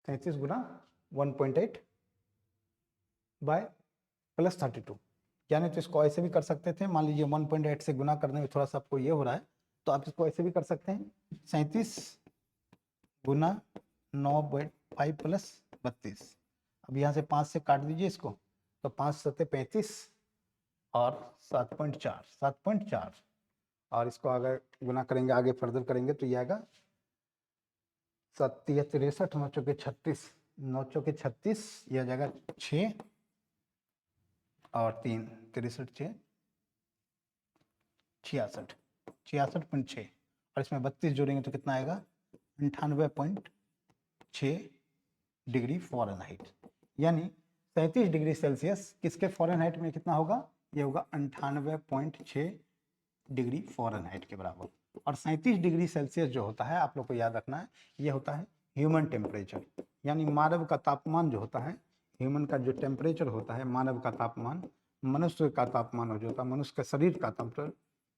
37 गुना 1.8 बाय प्लस 32, यानी तो इसको ऐसे भी कर सकते थे, मान लीजिए 1.8 से गुना करने में थोड़ा सा आपको ये हो रहा है, तो आप इसको ऐसे भी कर सकते हैं, 37 गुना 9/5 प्लस 32। अब यहाँ से 5 से काट दीजिए इसको, तो 5 सत्ते 35 और 7.4, और इसको अगर गुना करेंगे, आगे फर्दर करेंगे तो ये आएगा 7 या 63, 9 चौके 36, 9 चौके 36, ये आ जाएगा 6 और 3 63 6 66.6, और इसमें 32 जोड़ेंगे तो कितना आएगा, 98.6 डिग्री फॉरेनहाइट, यानी 37 डिग्री सेल्सियस किसके फॉरेनहाइट में कितना होगा, ये होगा 98.6 डिग्री फॉरेनहाइट के बराबर। और 37 डिग्री सेल्सियस जो होता है, आप लोग को याद रखना है, ये होता है ह्यूमन टेम्परेचर, यानी मानव का तापमान जो होता है, ह्यूमन का जो टेम्परेचर होता है, मानव का तापमान, मनुष्य का तापमान जो होता है, मनुष्य का शरीर का तापमान,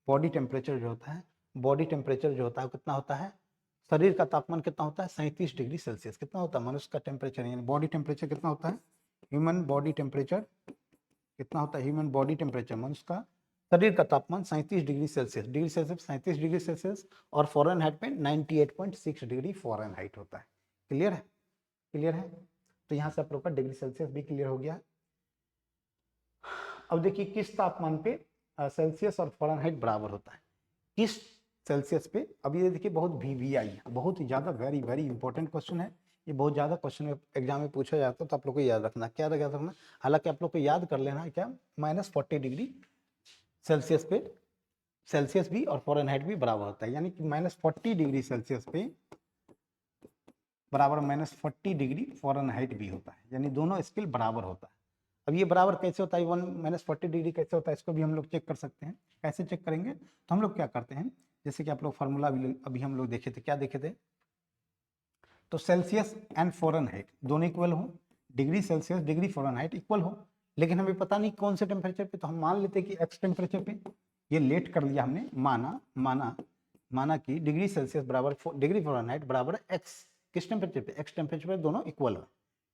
बॉडी टेम्परेचर जो होता है, बॉडी टेम्परेचर जो होता है कितना होता है, शरीर का तापमान कितना होता है, 37 डिग्री सेल्सियस, कितना होता है मनुष्य का टेम्परेचर, यानी बॉडी टेम्परेचर कितना होता है, ह्यूमन बॉडी टेम्परेचर कितना होता है, ह्यूमन बॉडी टेम्परेचर, मनुष्य का शरीर का तापमान 37 डिग्री सेल्सियस, 37 डिग्री सेल्सियस, और फॉरेन हाइट में 98.6 डिग्री फॉरेन हाइट होता है। क्लियर है, क्लियर है, तो यहाँ से आप लोग का डिग्री सेल्सियस भी क्लियर हो गया। अब देखिए किस तापमान पे सेल्सियस और फॉरेन हाइट बराबर होता है, किस सेल्सियस पे। अब ये देखिए बहुत VVI, बहुत ही ज़्यादा वेरी वेरी इंपॉर्टेंट क्वेश्चन है, ये बहुत ज़्यादा क्वेश्चन एग्जाम में पूछा जाता है, तो आप लोग को याद रखना, क्या याद रखना, हालांकि आप लोग को याद कर लेना है क्या, -40 डिग्री सेल्सियस पे सेल्सियस भी और फॉरेनहाइट भी बराबर होता है, यानी कि -40 डिग्री सेल्सियस पे बराबर -40 डिग्री फॉरेनहाइट भी होता है, यानी दोनों स्केल बराबर होता है। अब ये बराबर कैसे होता है, 1 -40 डिग्री कैसे होता है, इसको भी हम लोग चेक कर सकते हैं। कैसे चेक करेंगे, तो हम लोग क्या करते हैं, जैसे कि आप लोग फार्मूला अभी हम लोग देखे थे, क्या देखे थे, तो सेल्सियस एंड फॉरेनहाइट दोनों इक्वल हो, degree Celsius degree Fahrenheit equal हो, लेकिन हमें पता नहीं कौन से टेम्परेचर पे, तो हम मान लेते हैं कि एक्स टेम्परेचर पे, ये लेट कर लिया हमने, माना कि डिग्री सेल्सियस बराबर डिग्री फॉरेनहाइट बराबर एक्स, किस टेम्परेचर पे, एक्स टेम्परेचर पे दोनों इक्वल है,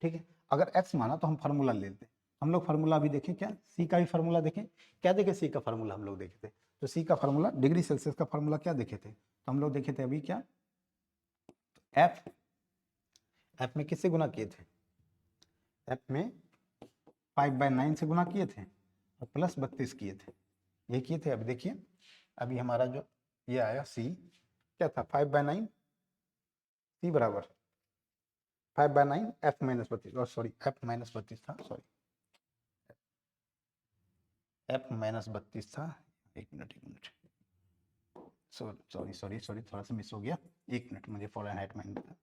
ठीक है। अगर एक्स माना तो हम फार्मूला ले लेते हैं, हम लोग फार्मूला अभी देखें, क्या सी का भी फार्मूला देखें, क्या देखे सी का फार्मूला हम लोग देखे थे, तो सी का फार्मूला डिग्री सेल्सियस का फार्मूला क्या देखे थे, तो हम लोग देखे थे अभी क्या, एफ में किससे गुना किए थे, एफ में 5/9 से गुना किए थे और प्लस 32 किए थे, ये किए थे। अभी देखिए, अभी हमारा जो ये आया सी क्या था, 5/9, सी बराबर 5/9 एफ -32, और सॉरी एफ -32 था, सॉरी एफ -32 था, एक मिनट, सॉरी थोड़ा सा मिस हो गया, एक मिनट, मुझे फॉरेनहाइट में था।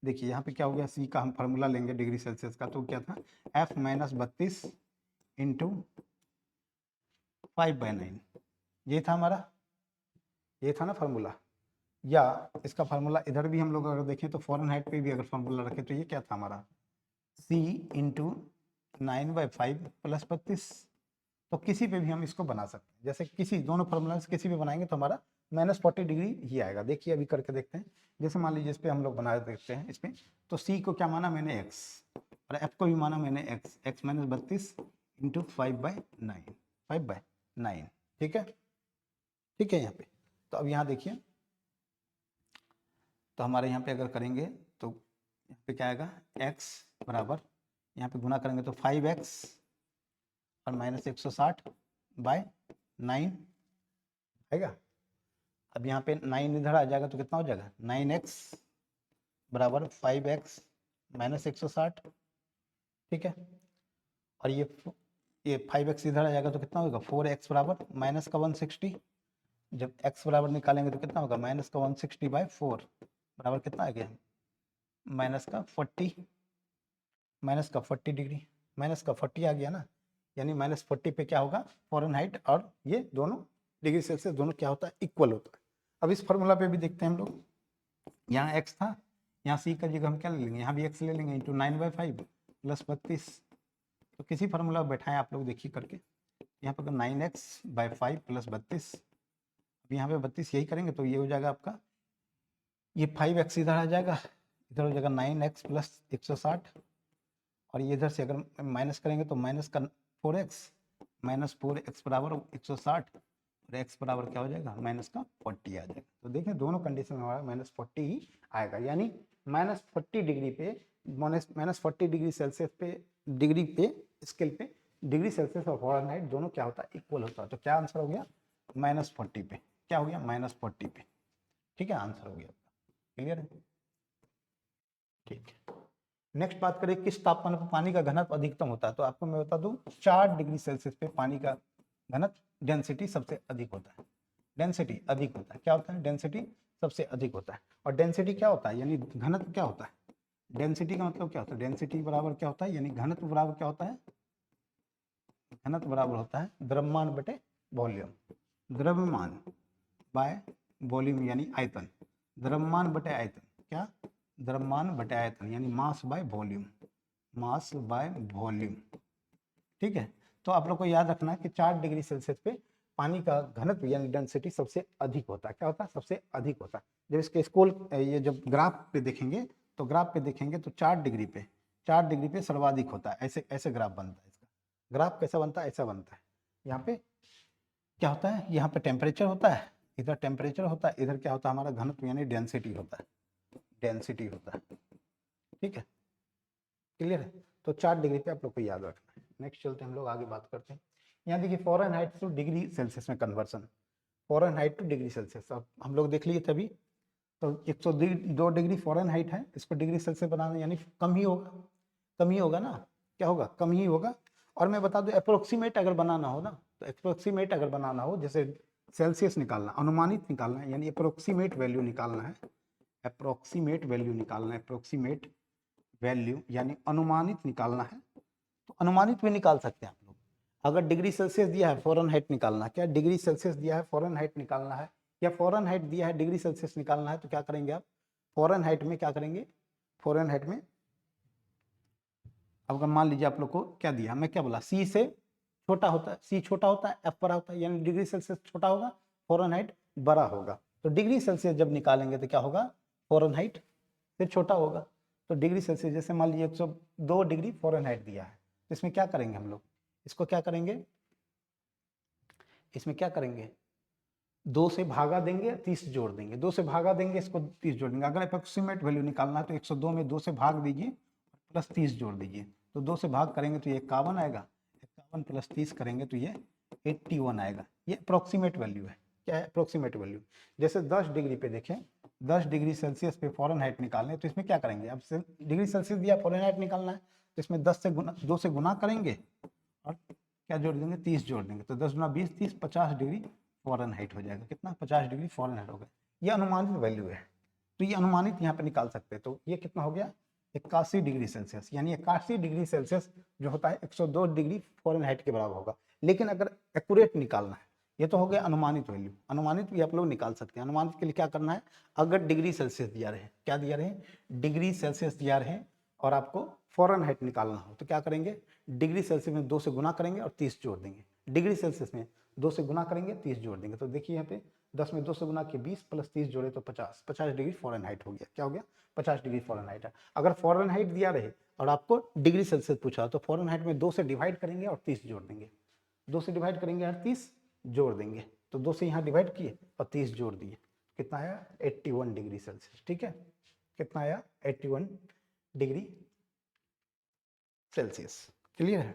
देखिए यहाँ पे क्या हो गया, सी का हम फार्मूला लेंगे डिग्री सेल्सियस का, तो क्या था, एफ -32 इंटू 5/9, ये था हमारा, ये था ना फार्मूला, या इसका फार्मूला इधर भी हम लोग अगर देखें तो फ़ारेनहाइट पे भी अगर फार्मूला रखें तो ये क्या था हमारा, C इंटू 9/5 प्लस 32। तो किसी पे भी हम इसको बना सकते हैं, जैसे किसी दोनों फार्मूला से किसी पे बनाएंगे तो हमारा -40 डिग्री ही आएगा। देखिए अभी करके देखते हैं। जैसे मान लीजिए इस पर हम लोग बना देखते हैं, इस पर तो C को क्या माना मैंने x, और F को भी माना मैंने x, x - 32 इंटू 5/9, 5/9। ठीक है, ठीक है यहाँ पे। तो अब यहाँ देखिए, तो हमारे यहाँ पे अगर करेंगे तो यहाँ पे क्या आएगा, x बराबर, यहाँ पे गुना करेंगे तो 5x और -160/9 आएगा। अब यहाँ पे 9 इधर आ जाएगा तो कितना हो जाएगा, 9x बराबर 5x - 160। ठीक है, और ये 5x इधर आ जाएगा तो कितना होगा, 4x बराबर माइनस का 160। जब x बराबर निकालेंगे तो कितना होगा, माइनस का 160/4 बराबर कितना आ गया, माइनस का 40 डिग्री, माइनस का 40 आ गया ना। यानी -40 पे क्या होगा, फ़ारेनहाइट और ये दोनों डिग्री सेल्सियस दोनों क्या होता है, इक्वल होता है। अब इस फार्मूला पे भी देखते हैं हम लोग, यहाँ x था, यहाँ c का जगह हम क्या ले लेंगे, यहाँ भी x ले लेंगे इंटू 9/5 प्लस 32। तो किसी फार्मूला बैठाएं आप लोग, देखिए करके, यहाँ पर 9x/5 प्लस 32, अब यहाँ पे 32 यही करेंगे तो ये हो जाएगा आपका, ये 5x इधर आ जाएगा, इधर हो जाएगा 9x प्लस 160, और ये इधर से अगर माइनस करेंगे तो माइनस का 4x, -4x बराबर 160, और x बराबर क्या हो जाएगा, माइनस का 40 आ जाएगा। तो देखें दोनों कंडीशन में हमारा -40 ही आएगा, यानी -40 डिग्री पे, -40 डिग्री सेल्सियस पे, डिग्री पे स्केल पे डिग्री सेल्सियस और फ़ारेनहाइट दोनों क्या होता है, इक्वल होता है। तो क्या आंसर हो गया, -40 पे, क्या हो गया, -40 पे। ठीक है, आंसर हो गया आपका, क्लियर है। ठीक है, नेक्स्ट बात करें किस तापमान पर पानी का घनत्व अधिकतम होता है। तो आपको मैं बता दूं, 4 डिग्री सेल्सियस पे पानी का घनत्व डेंसिटी सबसे अधिक होता है। डेंसिटी अधिक होता है, क्या होता है, डेंसिटी सबसे अधिक होता है। और डेंसिटी क्या होता है, यानी घनत्व क्या होता है, डेंसिटी का मतलब क्या होता है, डेंसिटी बराबर क्या होता है, यानी घनत्व बराबर क्या होता है, घनत्व बराबर होता है द्रव्यमान बटे वॉल्यूम। द्रव्यमान बाय वॉल्यूम यानी आयतन, द्रव्यमान बटे आयतन, क्या, द्रव्यमान बटे आयतन यानी mass by volume, mass by volume. ठीक है, तो आप लोग को याद रखना है कि 4 डिग्री सेल्सियस पे पानी का घनत्व यानी डेंसिटी सबसे अधिक होता है। क्या होता है, सबसे अधिक होता है। जब इसके स्केल, ये जब ग्राफ पे देखेंगे तो ग्राफ पे देखेंगे तो 4 डिग्री पे, 4 डिग्री पे सर्वाधिक होता है। ऐसे ऐसे ग्राफ बनता है इसका। ग्राफ कैसा बनता है, ऐसा बनता है। यहाँ पे क्या होता है, यहाँ पे टेम्परेचर होता है, इधर टेम्परेचर होता है, इधर क्या होता है हमारा घनत्व यानी डेंसिटी होता है, डेंसिटी होता है। ठीक है, क्लियर है। तो 4 डिग्री पे आप लोग को याद रखना है। नेक्स्ट चलते हैं, हम लोग आगे बात करते हैं। यहाँ देखिए फ़ारेनहाइट टू डिग्री सेल्सियस में conversion, Fahrenheit to degree Celsius. अब हम लोग देख लिए तभी, तो 102 डिग्री फ़ारेनहाइट है, इसको डिग्री सेल्सियस बनाना यानी कम ही होगा, कम ही होगा ना, क्या होगा, कम ही होगा। और मैं बता दूं अप्रोक्सीमेट अगर बनाना हो ना, तो अप्रोक्सीमेट अगर बनाना हो, जैसे सेल्सियस निकालना, अनुमानित निकालना है, यानी अप्रोक्सीमेट वैल्यू निकालना है, अप्रोक्सीमेट वैल्यू निकालना है, अप्रोक्सीमेट वैल्यू यानी अनुमानित निकालना है, तो अनुमानित भी निकाल सकते हैं आप लोग। अगर डिग्री सेल्सियस दिया है फ़ारेनहाइट निकालना, क्या डिग्री सेल्सियस दिया है फ़ारेनहाइट निकालना है, या फ़ारेनहाइट दिया है डिग्री सेल्सियस निकालना है, तो क्या करेंगे आप, फ़ारेनहाइट में क्या करेंगे, फ़ारेनहाइट में अब अगर मान लीजिए आप लोग को क्या दिया, मैं क्या बोला, सी से छोटा होता है, सी छोटा होता है, एफ बड़ा होता है, यानी डिग्री सेल्सियस छोटा होगा, फ़ारेनहाइट बड़ा होगा। तो डिग्री सेल्सियस जब निकालेंगे तो क्या होगा, फ़ारेनहाइट से छोटा होगा। तो डिग्री सेल्सियस जैसे मान लीजिए 102 डिग्री फ़ारेनहाइट दिया है, तो इसमें क्या करेंगे हम लोग, इसको क्या करेंगे, इसमें क्या करेंगे, 2 से भागा देंगे, 30 जोड़ देंगे, 2 से भागा देंगे, इसको 30 जोड़ देंगे। अगर अप्रोक्सीमेट वैल्यू निकालना है तो 102 में 2 से भाग दीजिए प्लस 30 जोड़ दीजिए, तो 2 से भाग करेंगे तो ये 51 आएगा, 51 प्लस 30 करेंगे तो ये 81 आएगा। ये अप्रोक्सीमेट वैल्यू है, क्या है, अप्रोक्सीमेट वैल्यू। जैसे 10 डिग्री पे देखें, 10 डिग्री सेल्सियस पे फ़ारेनहाइट निकालने, तो इसमें क्या करेंगे, अब डिग्री सेल्सियस दिया फ़ारेनहाइट निकालना है, तो इसमें 2 से गुना करेंगे और क्या जोड़ देंगे, 30 जोड़ देंगे, तो 10 गुना 20, 30, 50 डिग्री फ़ारेनहाइट हो जाएगा। कितना, 50 डिग्री फ़ारेनहाइट हो गया। ये अनुमानित वैल्यू है, तो ये अनुमानित यहाँ पे निकाल सकते हैं। तो ये कितना हो गया, 81 डिग्री सेल्सियस, यानी 81 डिग्री सेल्सियस जो होता है 102 डिग्री फ़ारेनहाइट के बराबर होगा। लेकिन अगर एक्यूरेट निकालना है, ये तो हो गया अनुमानित वैल्यू। अनुमानित भी आप लोग निकाल सकते हैं। अनुमानित के लिए क्या करना है, अगर डिग्री सेल्सियस दिया रहे, क्या दिया रहे, डिग्री सेल्सियस दिया रहे और आपको फ़ारेनहाइट निकालना हो तो क्या करेंगे, डिग्री सेल्सियस में 2 से गुना करेंगे और 30 जोड़ देंगे। डिग्री सेल्सियस में 2 से गुना करेंगे 30 जोड़ देंगे। तो देखिए यहाँ पे 10 में 2 से गुना किए 20 प्लस 30 जोड़े तो 50, 50 डिग्री फ़ारेनहाइट हो गया। क्या हो गया, 50 डिग्री फ़ारेनहाइट है। अगर फ़ारेनहाइट दिया रहे और आपको डिग्री सेल्सियस पूछा तो फ़ारेनहाइट में 2 से डिवाइड करेंगे और 30 जोड़ देंगे। 2 से डिवाइड करेंगे और 30 जोड़ देंगे। तो 2 से यहाँ डिवाइड किए और 30 जोड़ दिए, कितना आया 81 डिग्री सेल्सियस। ठीक है, कितना आया 81 डिग्री सेल्सियस। क्लियर है।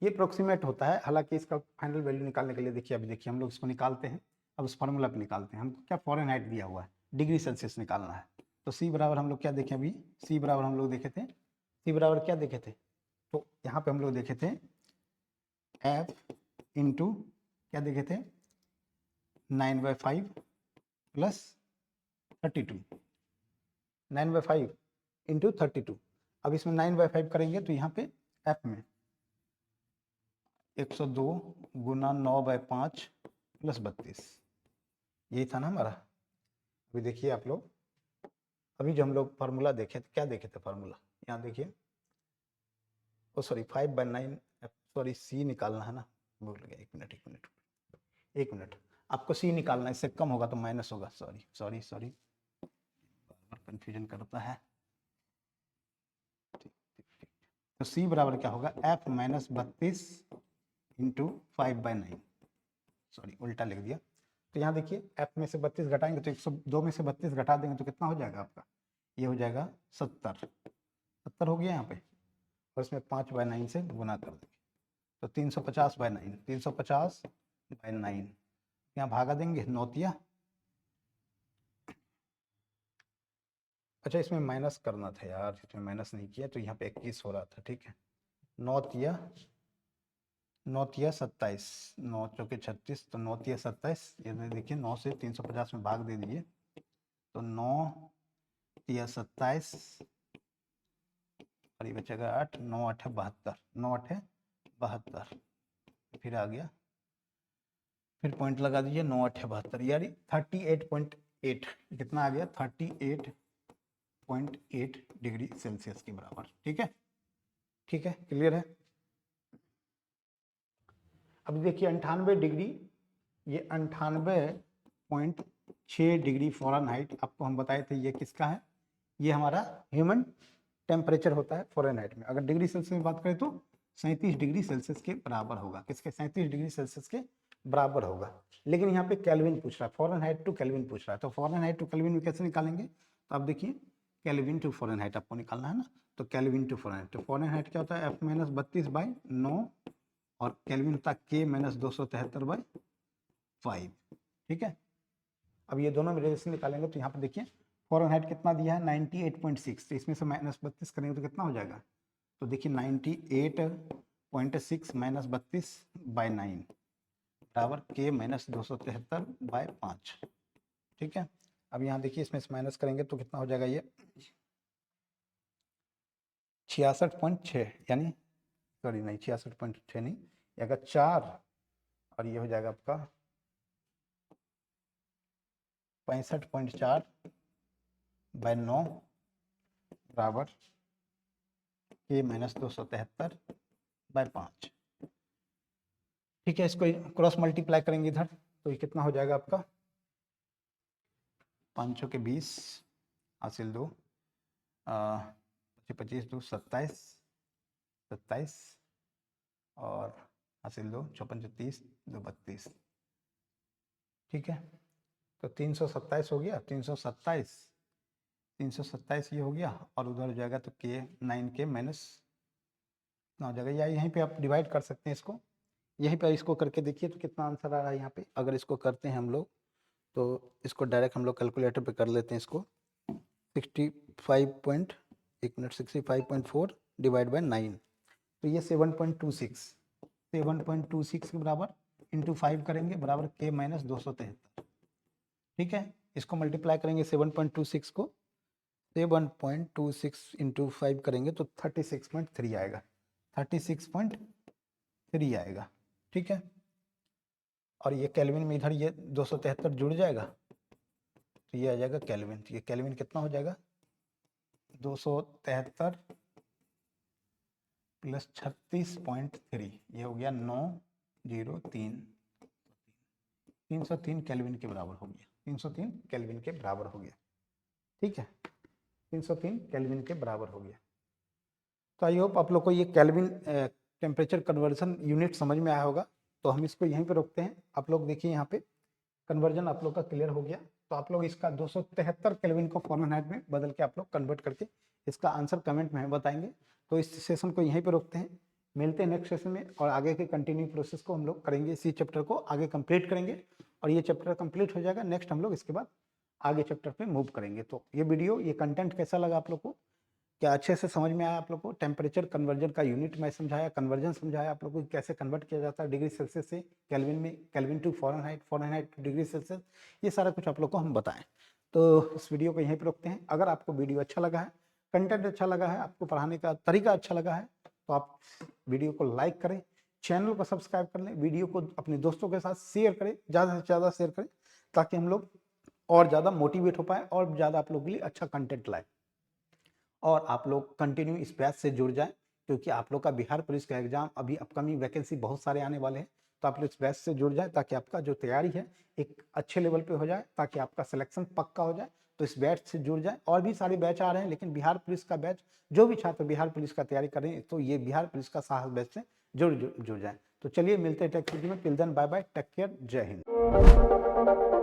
ये अप्रोक्सीमेट होता है, हालांकि इसका फाइनल वैल्यू निकालने के लिए देखिए, अभी देखिए हम लोग इसको निकालते हैं। अब उस फार्मूला पे निकालते हैं। हमको क्या फ़ारेनहाइट दिया हुआ है, डिग्री सेल्सियस निकालना है। तो सी बराबर हम लोग क्या देखें, अभी सी बराबर हम लोग देखे थे, सी बराबर क्या देखे थे, तो यहाँ पे हम लोग देखे थे एफ इंटू क्या देखे थे 9/5 प्लस 32, 9/5 इंटू 32। अब इसमें 9/5 करेंगे तो यहाँ पे एफ में 102 गुना 9/5 प्लस 32, यही था ना हमारा। अभी देखिए आप लोग, अभी जो हम लोग फार्मूला देखे थे, क्या देखे थे फार्मूला, यहाँ देखिए, ओ सॉरी 5/9, सॉरी सी निकालना है ना, भूल गया, एक मिनट एक मिनट एक मिनट, आपको सी निकालना है, इससे कम होगा तो माइनस होगा, सॉरी सॉरी सॉरी, बार कन्फ्यूजन करता है। तो सी बराबर क्या होगा, एफ माइनस 32 इंटू 5/9, सॉरी उल्टा लिख दिया। तो यहाँ देखिए एफ में से 32 घटाएंगे तो 102 में से 32 घटा देंगे तो कितना हो जाएगा आपका, ये हो जाएगा 70, 70 हो गया यहाँ पे, और इसमें 5/9 से गुना कर देंगे तो 350/9, 350/9, यहाँ भागा देंगे, नौतिया, अच्छा इसमें माइनस करना था यार, इसमें माइनस नहीं किया तो यहाँ पे 21 हो रहा था। ठीक है, नौतिया 27, 9 चौके 36, तो 9×3 = 27, ये देखिए 9 से 350 में भाग दे दीजिए तो 9×3 = 27 और ये बचेगा 8, 9×8 = 72, 9×8 = 72, फिर आ गया, फिर पॉइंट लगा दीजिए, 9×8 = 72, यानी 38.8, कितना आ गया 38.8 डिग्री सेल्सियस के बराबर। ठीक है, ठीक है, क्लियर है। अब देखिए 98 डिग्री, ये 98.6 डिग्री फ़ारेनहाइट आपको हम बताए थे, ये किसका है, ये हमारा ह्यूमन टेम्परेचर होता है फ़ारेनहाइट में। अगर डिग्री सेल्सियस में बात करें तो 37 डिग्री सेल्सियस के बराबर होगा, किसके 37 डिग्री सेल्सियस के बराबर होगा। लेकिन यहाँ पे केल्विन पूछ रहा है, फ़ारेनहाइट टू केल्विन पूछ रहा है, तो फ़ारेनहाइट टू केल्विन में कैसे निकालेंगे, तो आप देखिए केल्विन टू फ़ारेनहाइट आपको निकालना है ना, तो केल्विन टू फ़ारेनहाइट, तो फ़ारेनहाइट क्या होता है F - 32/9 और केल्विन होता है K - 273/5। ठीक है, अब ये दोनों में रिलेशन निकालेंगे तो यहाँ पर देखिए फ़ारेनहाइट कितना दिया है 98.6, तो इसमें से -32 करेंगे तो कितना हो जाएगा, तो देखिए 98.6 - 32/9 बराबर K - 273/5। ठीक है, अब यहाँ देखिए इसमें से माइनस करेंगे तो कितना हो जाएगा, ये 66.6, यानी सॉरी नहीं 66.6 नहीं, ये अगर 4 और ये हो जाएगा आपका 65.4/9 बराबर K - 273/5। ठीक है, इसको क्रॉस मल्टीप्लाई करेंगे इधर तो ये कितना हो जाएगा आपका 5 के 20 हासिल 2, 25 2 27, 27 और हासिल 2 54 30 2 32। ठीक है, तो 327 हो गया, 327 ये हो गया और उधर हो जाएगा तो K 9K माइनस कितना हो जाएगा, या यहीं पे आप डिवाइड कर सकते हैं इसको, यहीं पर इसको करके देखिए तो कितना आंसर आ रहा है यहाँ पे। अगर इसको करते हैं हम लोग तो इसको डायरेक्ट हम लोग कैलकुलेटर पे कर लेते हैं, इसको 65.4 डिवाइड बाई 9, तो ये 7.26, 7.26 के बराबर इंटू 5 करेंगे बराबर K - 273। ठीक है, इसको मल्टीप्लाई करेंगे 7.26 को, 7.26 इंटू 5 करेंगे तो 36.3 आएगा। 36.3 आएगा। ठीक है, और ये केल्विन में इधर ये 273 जुड़ जाएगा तो ये आ जाएगा केल्विन। तो ये केल्विन कितना हो जाएगा, 273 प्लस 36.3, ये हो गया 903, 303 केल्विन के बराबर हो गया, 303 केल्विन के बराबर हो गया। ठीक है, 303 केल्विन के बराबर हो गया। तो आई होप आप लोग को ये केल्विन टेम्परेचर कन्वर्जन यूनिट समझ में आया होगा। तो हम इसको यहीं पे रोकते हैं। आप लोग देखिए यहाँ पे कन्वर्जन आप लोग का क्लियर हो गया। तो आप लोग इसका 273 केल्विन को फ़ारेनहाइट में बदल के आप लोग कन्वर्ट करके इसका आंसर कमेंट में बताएंगे। तो इस सेशन को यहीं पे रोकते हैं, मिलते हैं नेक्स्ट सेशन में और आगे के कंटिन्यू प्रोसेस को हम लोग करेंगे। इसी चैप्टर को आगे कंप्लीट करेंगे और ये चैप्टर कंप्लीट हो जाएगा, नेक्स्ट हम लोग इसके बाद आगे चैप्टर पे मूव करेंगे। तो ये वीडियो, ये कंटेंट कैसा लगा आप लोग को, क्या अच्छे से समझ में आया आप लोग को? टेम्परेचर कन्वर्जन का यूनिट मैं समझाया, कन्वर्जन समझाया आप लोग को कैसे कन्वर्ट किया जाता है डिग्री सेल्सियस से केल्विन में, kelvin to Fahrenheit, Fahrenheit to degree Celsius, ये सारा कुछ आप लोग को हम बताएं। तो इस वीडियो को यहीं पर रोकते हैं। अगर आपको वीडियो अच्छा लगा है, कंटेंट अच्छा लगा है, आपको पढ़ाने का तरीका अच्छा लगा है, तो आप वीडियो को लाइक करें, चैनल को सब्सक्राइब कर लें, वीडियो को अपने दोस्तों के साथ शेयर करें, ज़्यादा से ज़्यादा शेयर करें, ताकि हम लोग और ज़्यादा मोटिवेट हो पाए और ज़्यादा आप लोगों के लिए अच्छा कंटेंट लाए और आप लोग कंटिन्यू इस बैच से जुड़ जाएं, क्योंकि आप लोग का बिहार पुलिस का एग्जाम अभी अपकमिंग वैकेंसी बहुत सारे आने वाले हैं। तो आप लोग इस बैच से जुड़ जाएं ताकि आपका जो तैयारी है एक अच्छे लेवल पे हो जाए, ताकि आपका सिलेक्शन पक्का हो जाए। तो इस बैच से जुड़ जाएं। और भी सारे बैच आ रहे हैं, लेकिन बिहार पुलिस का बैच, जो भी छात्र बिहार पुलिस का तैयारी कर रहे हैं, तो ये बिहार पुलिस का साहस बैच से जुड़ जाएं। तो चलिए मिलते हैं टेक्स्ट वीडियो में। Till then bye bye, take care, जय हिंद।